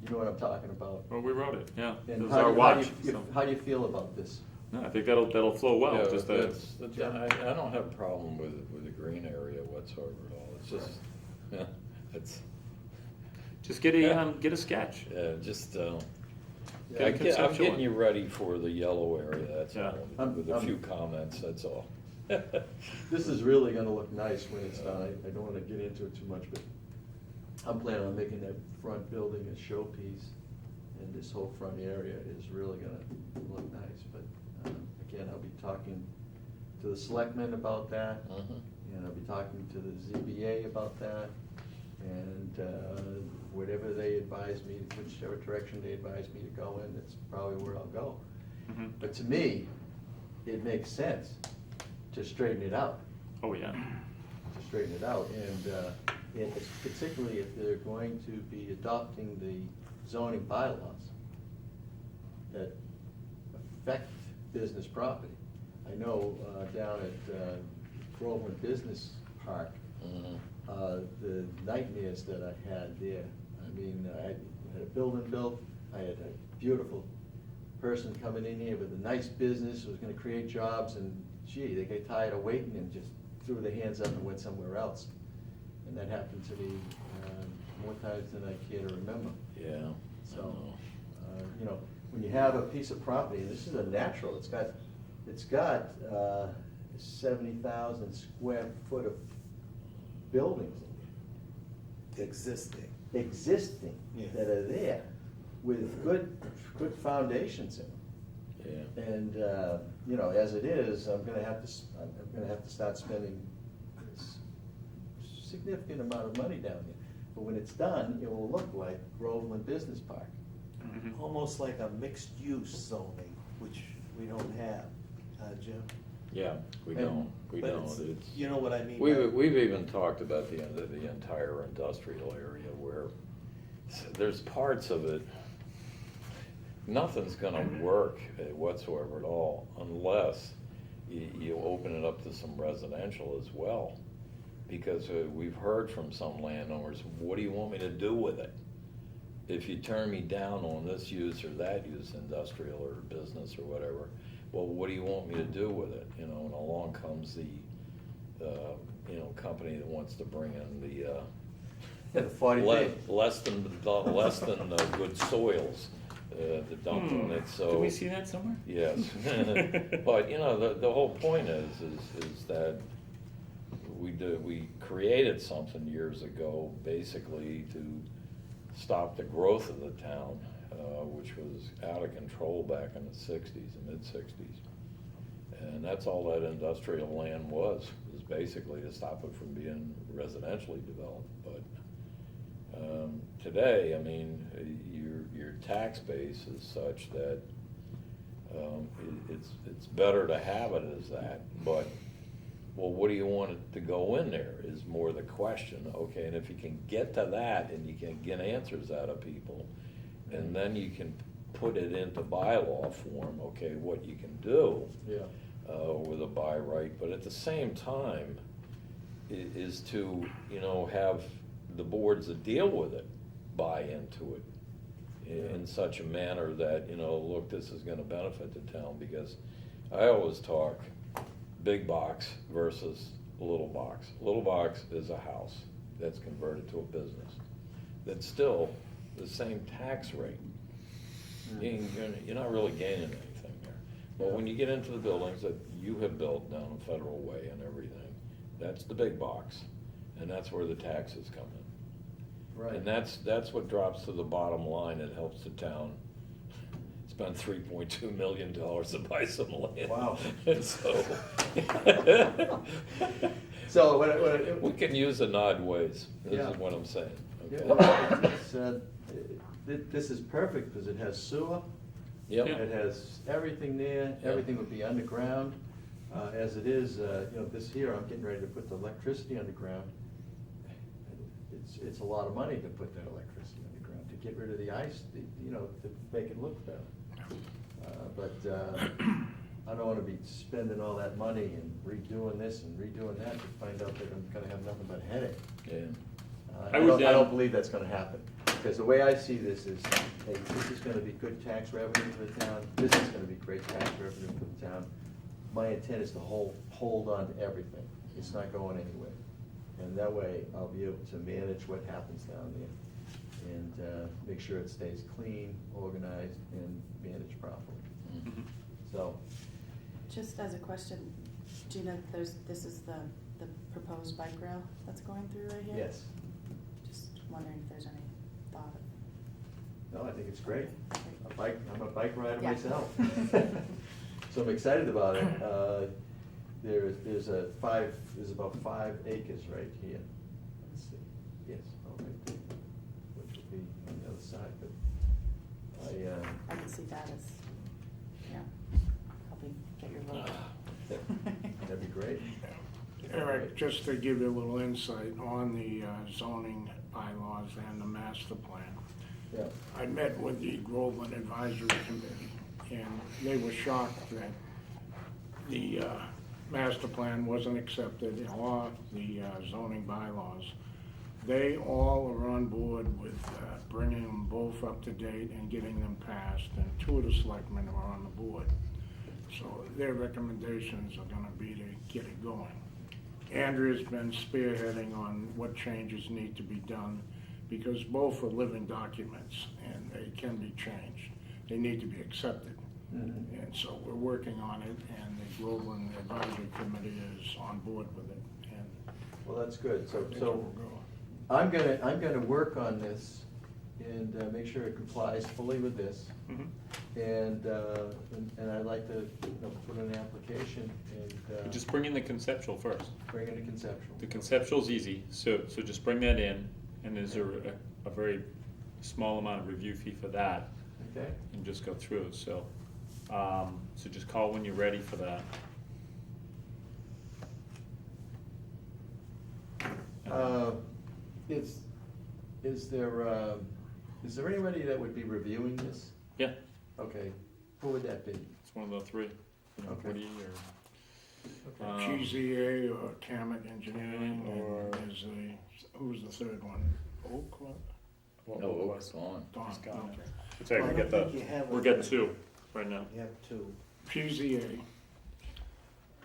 you know what I'm talking about. Well, we wrote it, yeah. It And was how our do- watch. so. How do you feel about this? No, I think that'll flow well, Yeah, just I don't have a problem with the green area whatsoever at all. It's just, yeah, it's, just get a sketch. just, Get a I'm conceptual getting one. you ready for the yellow area, that's Yeah. all, with a few comments, that's all. This is really gonna look nice when it's done. I don't wanna get into it too much, but I'm planning on making that front building a showpiece, and this whole front area is really gonna look nice. But, again, I'll be talking to the selectmen about that, Mhm. and I'll be talking to the ZBA about that, and whatever they advise me, whichever direction they advise me to go in, that's probably where I'll go. Mhm. But to me, it makes sense to straighten it out, Oh, yeah. to straighten it out. And particularly if they're going to be adopting the zoning bylaws that affect business property. I know down at Groveland Business Park, Mhm. the nightmares that I had there. I mean, I had a building built, I had a beautiful person coming in here with a nice business, who was gonna create jobs, and gee, they got tired of waiting and just threw their hands up and went somewhere else. And that happened to me more times than I care to remember. Yeah. I So, know. you know, when you have a piece of property, and this is a natural, it's got 70,000 square foot of buildings Existing. existing Yeah. that are there with good foundations in them. Yeah. And, you know, as it is, I'm gonna have to start spending a significant amount of money down there. But when it's done, it will look like Groveland Business Park. Mhm. Almost like a mixed-use zoning, which we don't have, Jim. Yeah, we And- don't, we But don't. it's- It's- You know what I mean? We've even talked about the end of the entire industrial area where there's parts of it, nothing's gonna work whatsoever at all unless you open it up to some residential as well. Because we've heard from some landowners, what do you want me to do with it? If you turn me down on this use or that use, industrial or business or whatever, well, what do you want me to do with it? You know, and along comes the, company that wants to bring in the, Yeah, the 40B. less than good soils, to dump on it, so. Did we see that somewhere? Yes, but, you know, the whole point is that we created something years ago, basically to stop the growth of the town, which was out of control back in the 60s, the mid-60s. And that's all that industrial land was basically to stop it from being residentially developed. But today, I mean, your tax base is such that it's better to have it as that. But, well, what do you want it to go in there is more the question. Okay, and if you can get to that and you can get answers out of people, and then you can put it into bylaw form, okay, what you can do Yeah. with a by right, but at the same time, is to, you know, have the boards that deal with it buy into it in such a manner that, you know, look, this is gonna benefit the town, because I always talk big box versus little box. Little box is a house that's converted to a business. That's still the same tax rate. You're not really gaining anything there. But when you get into the buildings that you have built down the Federal Way and everything, that's the big box, and that's where the taxes come in. Right. And that's what drops to the bottom line. It helps the town spend $3.2 million to buy some land. Wow. And so. So, what We can use it in odd ways, this Yeah. is what I'm saying. yeah, Okay? this is perfect, because it has sewer, Yep. it has everything there, everything would be underground. As it is, you know, this here, I'm getting ready to put the electricity underground. It's a lot of money to put that electricity underground, to get rid of the ice, you know, to make it look better. But I don't wanna be spending all that money and redoing this and redoing that to find out that I'm gonna have nothing but headache. Yeah. I don't believe that's gonna happen, because the way I see this is, hey, this is gonna be good tax revenue for the town, this is gonna be great tax revenue for the town. My intent is to hold on to everything, it's not going anywhere. And that way, I'll be able to manage what happens down there, and make sure it stays clean, organized, and managed properly. Mhm. So, Just as a question, do you know if this is the proposed bike rail that's going through right here? yes, Just wondering if there's any thought of. no, I think it's great. I'm a bike rider Yeah. myself. So I'm excited about it. There's about 5 acres right here. Let's see, yes, oh, right there, which will be on the other side, but I can see that as, yeah, helping get your vote. that'd be great. Eric, just to give you a little insight on the zoning bylaws and the master plan. Yeah, I met with the Groveland Advisory Committee, and they were shocked that the master plan wasn't accepted, or the zoning bylaws. They all are on board with bringing them both up to date and getting them passed, and 2 of the selectmen are on the board. So their recommendations are gonna be to get it going. Andrea's been spearheading on what changes need to be done, because both are living documents and they can be changed. They need to be accepted. Mhm. And so we're working on it, and the Groveland Advisory Committee is on board with it, and well, that's good. I think it So will go. I'm gonna work on this and make sure it complies fully with this. Mhm. And I'd like to, you know, put in an application and Just bring in the conceptual first. bring in a conceptual. The conceptual's easy, so just bring that in, and there's a very small amount of review fee for that, Okay? and just go through, so, so just call when you're ready for that. Is there anybody that would be reviewing this? Yeah, Okay, who would that be? it's one of the 3, you know, Okay. Woody or, Okay. GZA or Camet Engineering, Or- and there's who's the third one? Oak? what No, was Oak's gone. Don, He's gone. okay. It's all right, I we don't get think you have we're it. getting 2 right now, You have 2. GZA,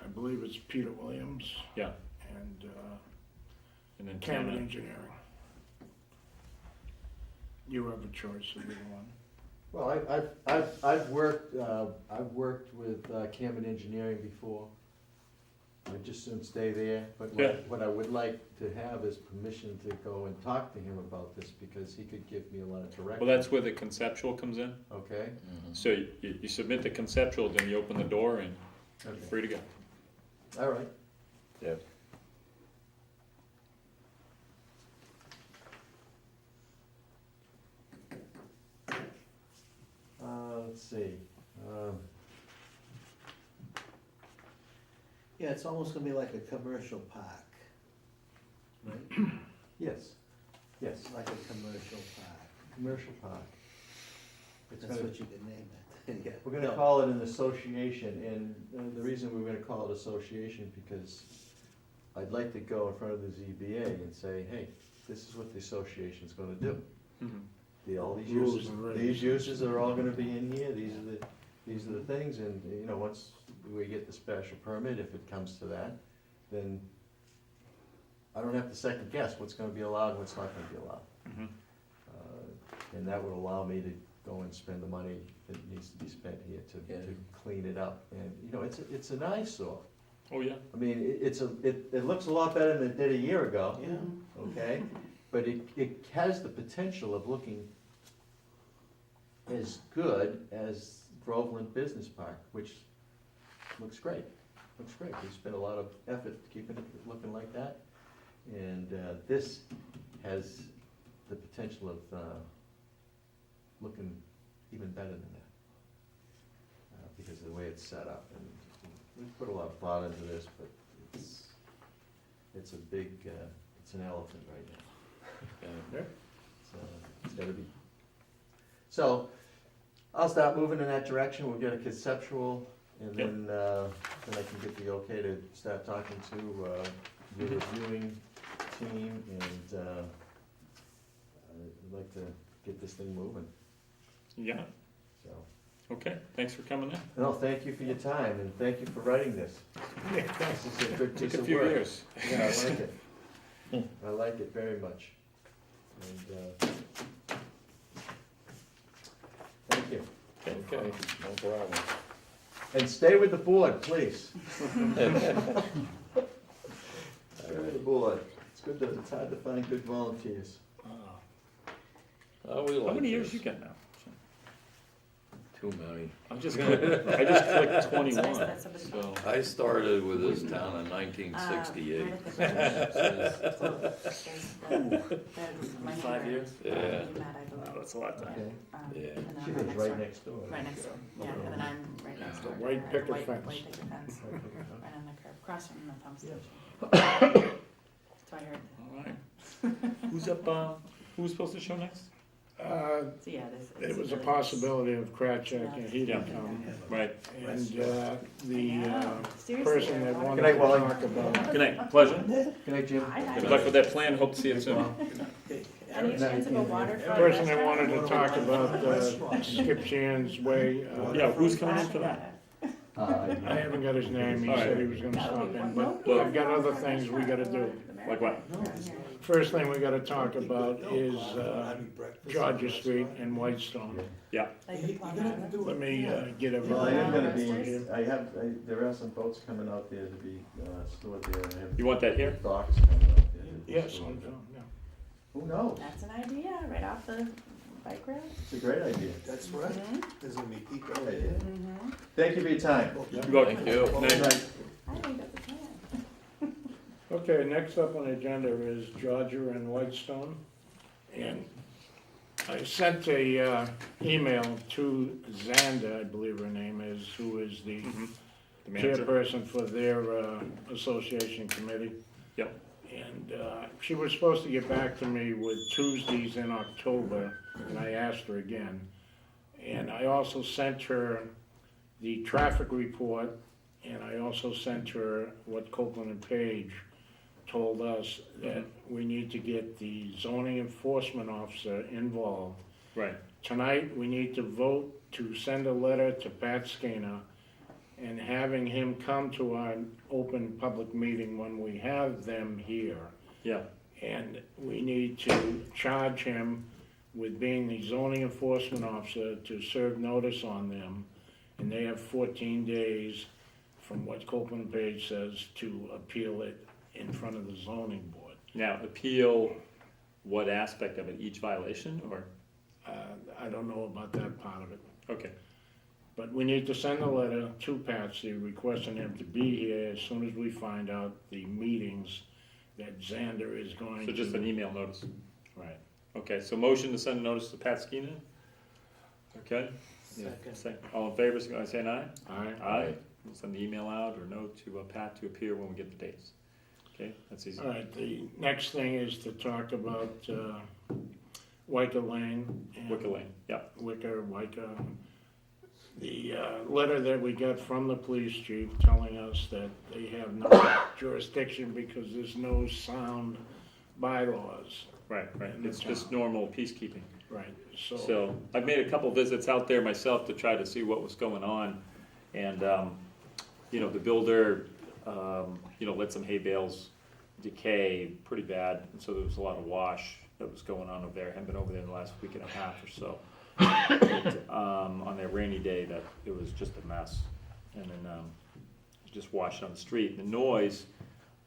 I believe it's Peter Williams, yeah, and and then Camet Camet. Engineering. You have a choice of either one. Well, I've worked with Camet Engineering before. I'd just soon stay there, but Yeah. what I would like to have is permission to go and talk to him about this, because he could give me a lot of direction. Well, that's where the conceptual comes in, Okay? so you submit the conceptual, then you open the door and you're Okay. free to go. All right. Yeah. Let's see. Yeah, it's almost gonna be like a commercial park, right? Yes, yes, Like a commercial park. commercial park. It's That's gonna- what you can name it. Yeah. We're gonna No. call it an association, and the reason we're gonna call it association, because I'd like to go in front of the ZBA and say, hey, this is what the association's gonna do. All these Rules uses, and regs. these uses are all gonna be in here, these are the things, and, you know, once we get the special permit, if it comes to that, then I don't have to second guess what's gonna be allowed and what's not gonna be allowed. And that would allow me to go and spend the money that needs to be spent here to clean it up. And, you know, it's an eyesore. Oh, yeah. I mean, it looks a lot better than it did a year ago, Yeah. okay? But it has the potential of looking as good as Groveland Business Park, which looks great. Looks great. We spent a lot of effort keeping it looking like that. And this has the potential of looking even better than that, because of the way it's set up. And we've put a lot of thought into this, but it's a big, it's an elephant right now. So it's gotta be. So I'll start moving in that direction. We'll get a conceptual, and then I can get the okay to start talking to the reviewing team, and I'd like to get this thing moving. Yeah, So, okay, thanks for coming in. no, thank you for your time, and thank you for writing this. This is a good Took piece a of few work. years. Yeah, I like it. I like it very much. And, thank you. Okay, no problem. And stay with the board, please. Stay with the board. It's hard to find good volunteers. Oh, we How like many years this. you got now? Too many. I just clicked It's 21, nice that somebody- so. I started with this town in 1968. Right at the bridge. 5 years? Yeah. Matt, I Wow, believe. that's a lot of time. Okay. Yeah. And then She I'm lives right next door. Right next door, yeah, and then I'm right next door. White to her, picket white- fence. White picket fence, Okay. right on the curb, across from the pump station. So I heard, All right. Who's up, who's supposed to show next? so yeah, this. There was a possibility of Kratchak, and he didn't Yeah. come. Right. And the Seriously, person that I wanted Good night, to Wally. talk about, Good night, pleasure. Good night, Jim. Good luck with that plan, hope to see you soon. Any chance of a waterfront person that restaurant? wanted to talk about Skip Jan's Way. Yeah, who's coming in for that? I haven't got his name, he said he was gonna stop in, but I've got other things we gotta do. Like what? First thing we gotta talk about is Georgia Street and Whitestone. Yeah, Like the plum island? Let me get Well, I am gonna everything. be, there are some boats coming out there to be stored there. I have you want that here? docks coming out there. to be Yes, stored there. yeah. Who knows? That's an idea, right off the bike road. It's a great idea. That's right. There's gonna be people Great there. idea. Mm-hmm. Thank you for your time. You're welcome. Thank you. Good Night. night. I think that's a plan. Okay, next up on the agenda is Georgia and Whitestone. And I sent a email to Xander, I believe her name is, who is the The manager? chairperson for their association committee. Yep. And she was supposed to get back to me with Tuesdays in October, and I asked her again. And I also sent her the traffic report, and I also sent her what Copeland and Page told us, that we need to get the zoning enforcement officer involved. Right. Tonight, we need to vote to send a letter to Pat Skinner and having him come to our open public meeting when we have them here. Yeah, And we need to charge him with being the zoning enforcement officer to serve notice on them. And they have 14 days, from what Copeland and Page says, to appeal it in front of the zoning board. now appeal what aspect of it, each violation, or, I don't know about that part of it. okay, But we need to send a letter to Patsy requesting him to be here as soon as we find out the meetings that Xander is going so to. just an email notice. Right. Okay, so motion to send a notice to Pat Skeena? Okay, Second. all in favor, so I say an aye? All right. Aye. We'll send the email out or note to Pat to appear when we get the dates. Okay, that's easy. All right, the next thing is to talk about Wicker Lane. and Wicker Lane, yeah. Wicker. the letter that we got from the police chief telling us that they have no jurisdiction because there's no sound bylaws. Right, right, In the it's just town. normal peacekeeping. Right, So I've made a couple visits out there myself to try to see what was going on. And, you know, the builder, you know, let some hay bales decay pretty bad. And so there was a lot of wash that was going on over there. I haven't been over there in the last week and a half or so. But, on their rainy day, that it was just a mess. And then, just washed on the street. The noise,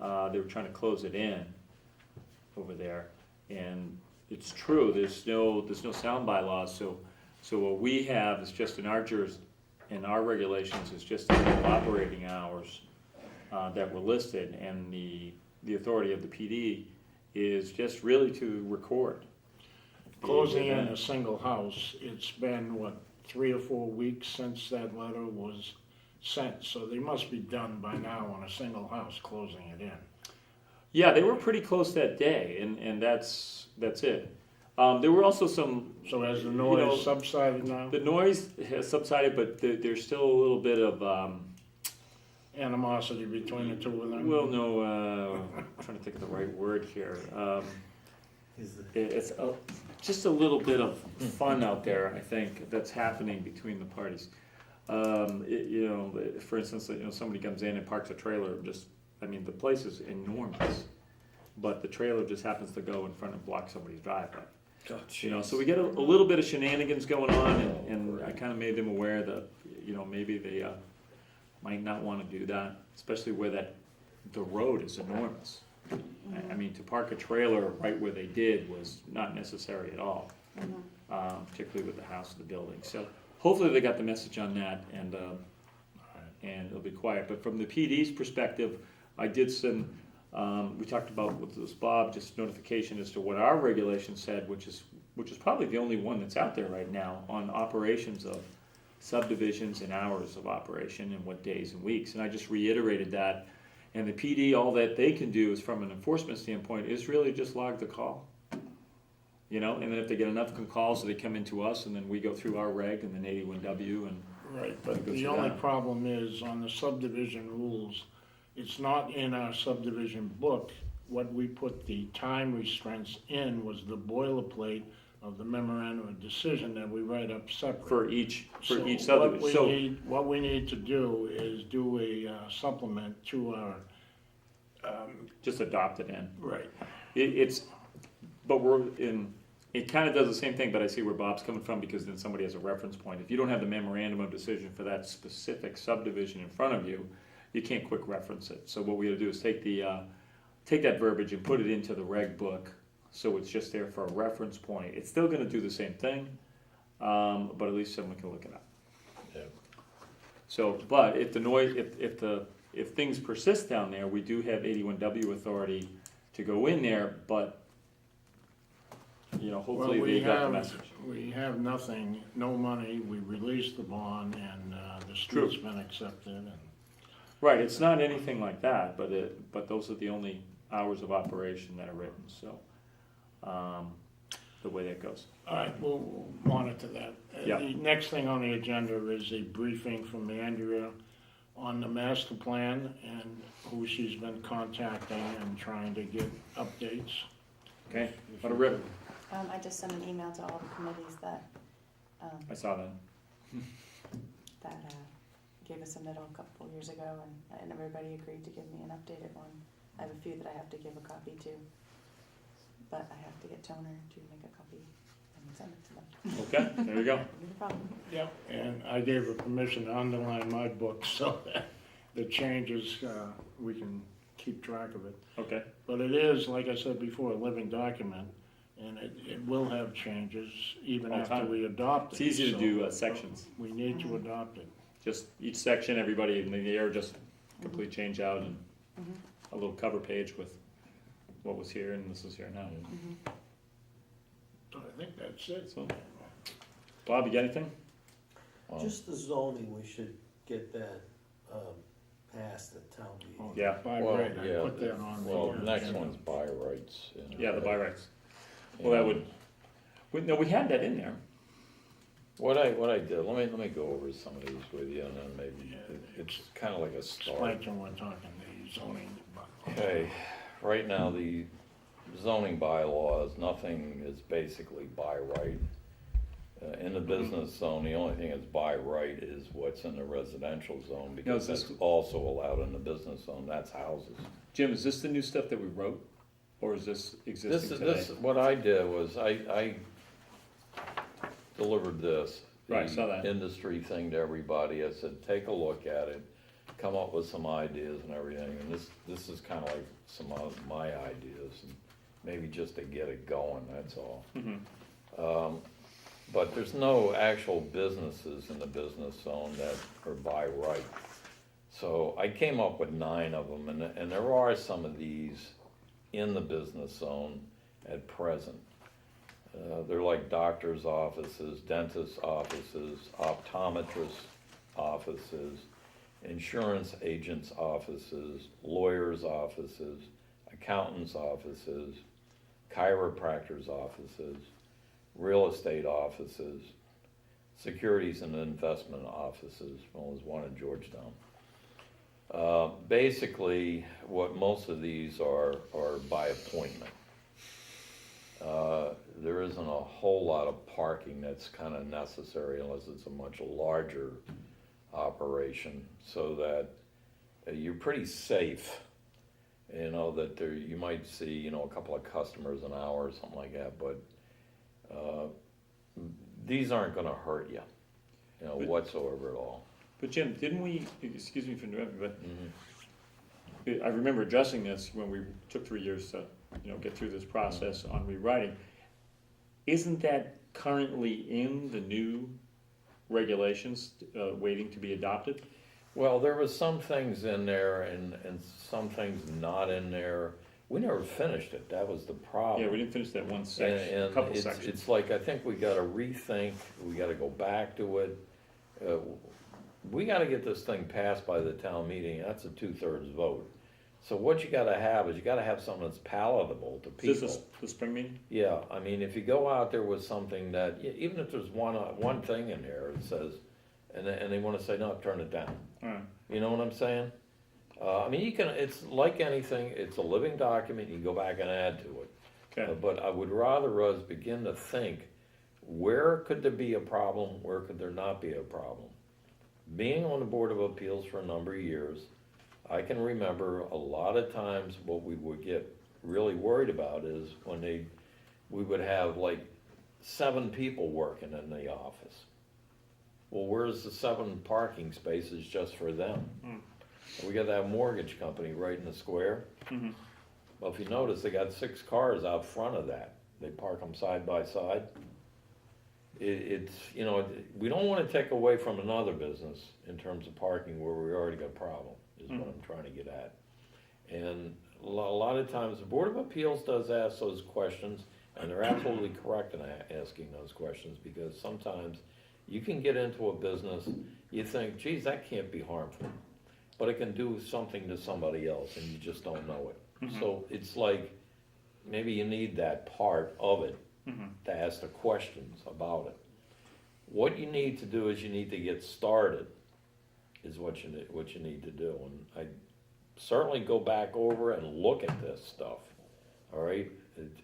they were trying to close it in over there. And it's true, there's no sound bylaws, so what we have is just in our regulations is just the operating hours that were listed, and the authority of the PD is just really to record. the closing in event. a single house, it's been, what, 3 or 4 weeks since that letter was sent, so they must be done by now on a single house, closing it in. Yeah, they were pretty close that day, and that's it. There were also some, So has the You know, noise subsided now? the noise has subsided, but there's still a little bit of, Animosity between the two of them? well, no, I'm trying to think of the right word here. Is it- It's just a little bit of fun out there, I think, that's happening between the parties. You know, for instance, you know, somebody comes in and parks a trailer, I mean, the place is enormous, but the trailer just happens to go in front and block somebody's driveway. You know, so we get a little bit of shenanigans going on, and I kind of made them aware that, you know, maybe they might not want to do that, especially where the road is enormous. I mean, to park a trailer right where they did was not necessary at all, particularly with the house and the building. So hopefully they got the message on that, and it'll be quiet. But from the PD's perspective, I did send, we talked about with this Bob, just notification as to what our regulation said, which is probably the only one that's out there right now on operations of subdivisions and hours of operation and what days and weeks. And I just reiterated that. And the PD, all that they can do is, from an enforcement standpoint, is really just log the call. You know, and then if they get enough calls, they come into us, and then we go through our reg and then 81W and. Right, but Goes the only down. problem is on the subdivision rules, it's not in our subdivision book. What we put the time restraints in was the boilerplate of the memorandum of decision that we write up separate. For each So subdivision. So What we need to do is do a supplement to our, just adopt it in. right, But it kind of does the same thing, but I see where Bob's coming from, because then somebody has a reference point. If you don't have the memorandum of decision for that specific subdivision in front of you, you can't quick reference it. So what we gotta do is take that verbiage and put it into the reg book, so it's just there for a reference point. It's still gonna do the same thing, but at least someone can look it up. Yeah. So, but if the noise, if things persist down there, we do have 81W authority to go in there, but, you know, well, hopefully they got the message. we have nothing, no money, we released the bond, and the street's been accepted, and Right, it's not anything like that, but those are the only hours of operation that are written, so, the way that goes. all right, we'll monitor that. Yeah. The next thing on the agenda is a briefing from Andrea on the master plan and who she's been contacting and trying to get updates. Okay, what a rip, I just sent an email to all the committees that, I saw that. gave us a middle a couple years ago, and everybody agreed to give me an updated one. I have a few that I have to give a copy to, but I have to get Toner to make a copy and send it to them. Okay, there you go. No problem. Yep. And I gave her permission to underline my book so that the changes, we can keep track of it. Okay, But it is, like I said before, a living document, and it will have changes even All the after time. we adopt it. it's easy to So do sections, We need to adopt it. just each section, everybody in the air, just complete change out, and a little cover page with what was here and this is here now. So I think that's it. So, Bob, you got anything? Just the zoning, we should get that, passed at town meeting. Yeah. By Well, right, I yeah, put that on the. Well, next agenda. one's by rights. Yeah, the by rights. Well, that would, no, we had that in there. What I did, let me go over some of these with you, and then maybe, it's kinda like a start. Explain to them we're talking the zoning. Okay, right now, the zoning bylaws, nothing is basically by right. In the business zone, the only thing that's by right is what's in the residential zone, because is this- that's also allowed in the business zone, that's houses. Jim, is this the new stuff that we wrote, or is this existing today? What I did was, I delivered this. Right, I saw that. The industry thing to everybody, I said, take a look at it, come up with some ideas and everything, and this is kinda like some of my ideas, and maybe just to get it going, that's all. But there's no actual businesses in the business zone that are by right. So I came up with 9 of them, and there are some of these in the business zone at present. They're like doctor's offices, dentist offices, optometrist offices, insurance agents' offices, lawyers' offices, accountants' offices, chiropractors' offices, real estate offices, securities and investment offices. Well, there's one in Georgetown. Basically, what most of these are by appointment. There isn't a whole lot of parking that's kind of necessary unless it's a much larger operation, so that you're pretty safe. You know, that there, you might see, you know, a couple of customers an hour or something like that, but these aren't gonna hurt you, you know, But- whatsoever at all. But Jim, didn't we, excuse me for interrupting, but I remember addressing this when we took 3 years to, you know, get through this process on rewriting. Isn't that currently in the new regulations, waiting to be adopted? Well, there was some things in there and some things not in there. We never finished it, that was the problem. Yeah, we didn't finish that one section, a And couple it's, sections. it's like, I think we gotta rethink, we gotta go back to it. We gotta get this thing passed by the town meeting, that's a 2/3 vote. So what you gotta have is, you gotta have something that's palatable to Is people. this the spring meeting? Yeah, I mean, if you go out there with something that, even if there's one thing in there, it says, and they wanna say, no, turn it down. Alright, You know what I'm saying? I mean, you can, it's like anything, it's a living document, you can go back and add to it. okay, But I would rather us begin to think, where could there be a problem, where could there not be a problem? Being on the Board of Appeals for a number of years, I can remember a lot of times what we would get really worried about is when we would have like 7 people working in the office. Well, where's the 7 parking spaces just for them? We got that mortgage company right in the square. Well, if you notice, they got 6 cars out front of that. They park them side by side. It's, you know, we don't wanna take away from another business in terms of parking where we already got a problem, is what I'm trying to get at. And a lot of times, the Board of Appeals does ask those questions, and they're absolutely correct in asking those questions, because sometimes you can get into a business, you think, geez, that can't be harmful, but it can do something to somebody else, and you just don't know it. So it's like, maybe you need that part of it to ask the questions about it. What you need to do is you need to get started, is what you need to do. And I certainly go back over and look at this stuff, all right?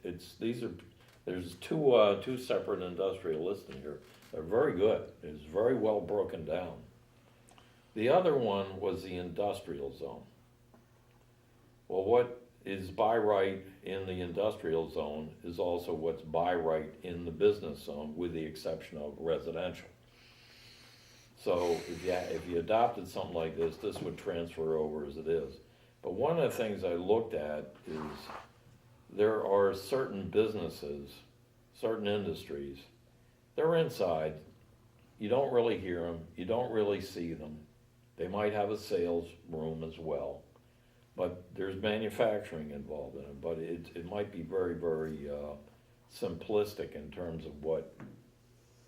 There's two separate industrial lists in here. They're very good. It's very well broken down. The other one was the industrial zone. Well, what is by right in the industrial zone is also what's by right in the business zone, with the exception of residential. So if you adopted something like this, this would transfer over as it is. But one of the things I looked at is there are certain businesses, certain industries, they're inside, you don't really hear them, you don't really see them. They might have a sales room as well, but there's manufacturing involved in it, but it might be very, very simplistic in terms of what,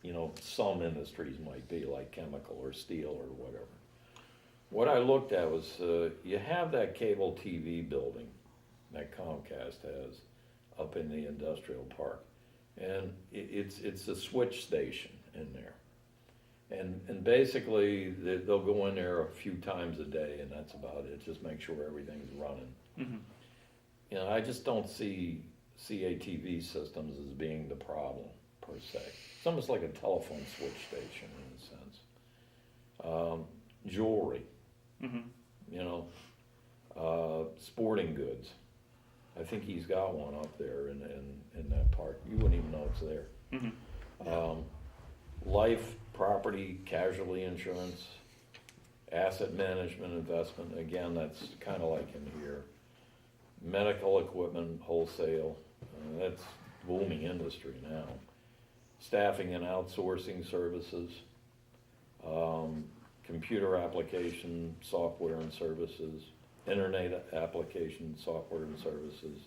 you know, some industries might be, like chemical or steel or whatever. What I looked at was, you have that cable TV building that Comcast has up in the industrial park, and it's a switch station in there, And basically, they'll go in there a few times a day, and that's about it, just make sure everything's running. Mhm. You know, I just don't see CATV systems as being the problem, per se. It's almost like a telephone switch station, in a sense. Jewelry, Mhm. you know, sporting goods. I think he's got one up there in that park. You wouldn't even know it's there. Mhm. Life, property, casualty insurance, asset management, investment, again, that's kind of like in here. Medical equipment, wholesale, that's booming industry now. Staffing and outsourcing services, computer application, software and services, internet application, software and services,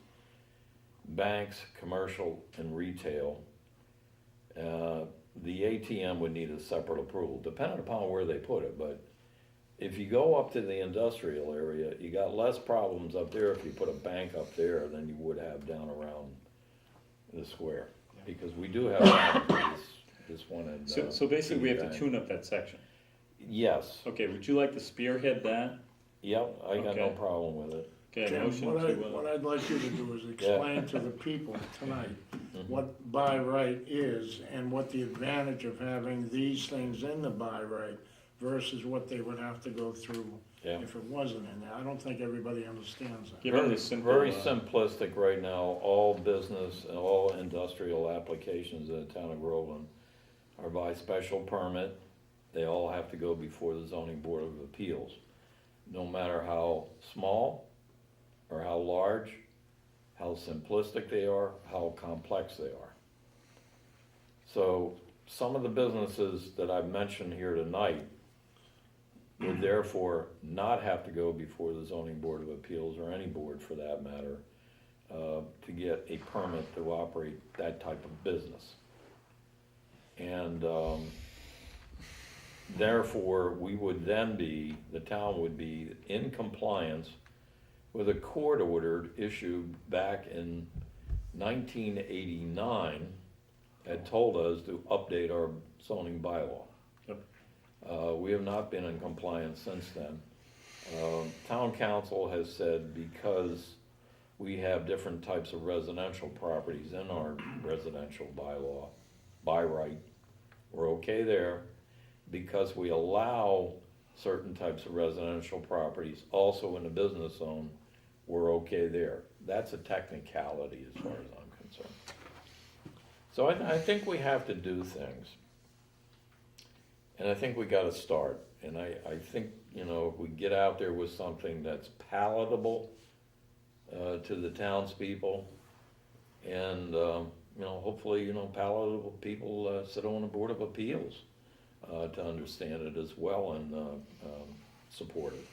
banks, commercial and retail. The ATM would need a separate approval, depending upon where they put it, but if you go up to the industrial area, you got less problems up there if you put a bank up there than you would have down around the square. Because we do have this one in. So basically, we have to Bank. tune up that section. Yes, Okay, would you like to spearhead that? yep, I got no Okay. problem with it. Okay, a Jim, motion what to, I'd like you to do is explain to the people tonight what by right is and what the advantage of having these things in the by right versus what they would have to go through Yeah. if it wasn't in there. I don't think everybody understands that. give them Very, the simple. very simplistic right now, all business and all industrial applications in the town of Groveland are by special permit. They all have to go before the zoning board of appeals, no matter how small or how large, how simplistic they are, how complex they are. So some of the businesses that I've mentioned here tonight would therefore not have to go before the zoning board of appeals or any board for that matter to get a permit to operate that type of business. And therefore, we would then be, the town would be in compliance with a court order issued back in 1989 that told us to update our zoning bylaw. Yep. We have not been in compliance since then. Town council has said because we have different types of residential properties in our residential bylaw, by right, we're okay there. Because we allow certain types of residential properties also in the business zone, we're okay there. That's a technicality as far as I'm concerned. So I think we have to do things. And I think we gotta start. And I think, you know, if we get out there with something that's palatable to the townspeople, and, you know, hopefully, you know, palatable people sit on the Board of Appeals to understand it as well and support it.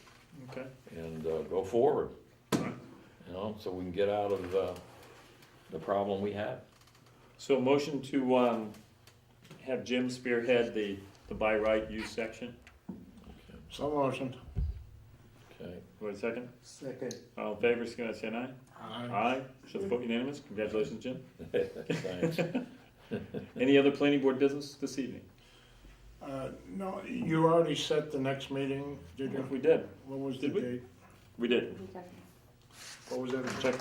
Okay. And go forward, you know, so we can get out of the problem we have. So motion to have Jim spearhead the by right use section. So motion. Okay. Wait a second. Second. All in favor, say aye. Aye. Aye. So the vote unanimous. Congratulations, Jim. Thanks. Any other planning board business this evening? No, you already set the next meeting, did you? We did. What was the Did we? date? We did. What was that? Check.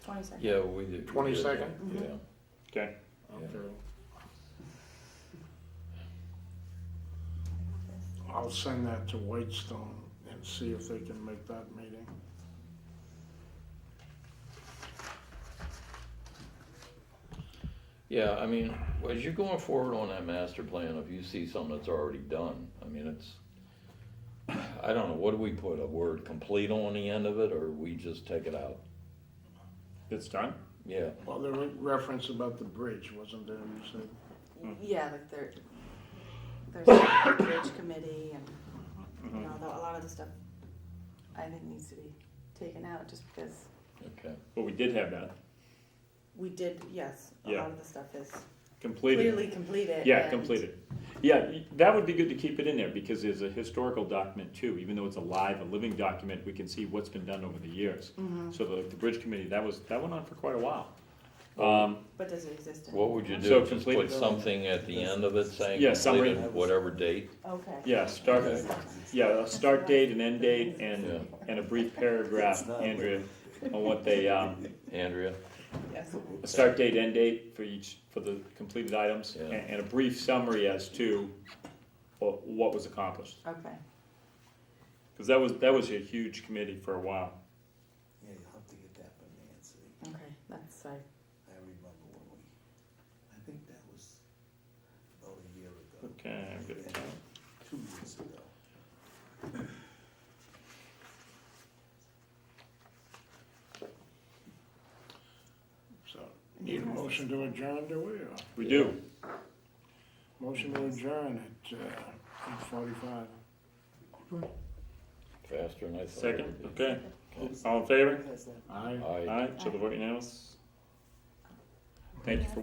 22nd. Yeah, we did. 22nd? Yeah. Okay. Okay. I'll send that to Whitestone and see if they can make that meeting. Yeah, I mean, as you're going forward on that master plan, if you see something that's already done, I mean, it's, I don't know, what do we put, a word complete on the end of it, or we just take it out? It's done? Yeah, Well, there was reference about the bridge, wasn't there, you said? Yeah, like there's a bridge committee and, Mm-hmm. you know, a lot of the stuff I think needs to be taken out just because okay. Well, we did have that we did, yes, a Yeah. lot of the stuff is completed. clearly completed. Yeah, and- completed. Yeah, that would be good to keep it in there because there's a historical document too. Even though it's a living document, we can see what's been done over the years. Mhm. So the bridge committee, that went on for quite a while. But does it exist in? What would you So do, just completed- put something at the end of it saying Yeah, summary. completed whatever date? Okay. Yeah, start, Okay. yeah, a start date, an end date, Yeah. and a brief paragraph, Andrea, on what they, Andrea? Yes. a start date, end date for each, for the completed items, Yeah. and a brief summary as to what was accomplished. Okay. Cause that was a huge committee for a while. Yeah, you'll have to get that from Nancy. Okay, that's, I remember when we, I think that was about a year ago. Okay, I'm good at count. 2 years ago. So, need a motion to adjourn, do we? Or- We do. Motion to adjourn at 8:45. Faster than I thought. it Second, would be. okay. All in favor? Aye. Aye. Aye, so the vote unanimous. Thank you for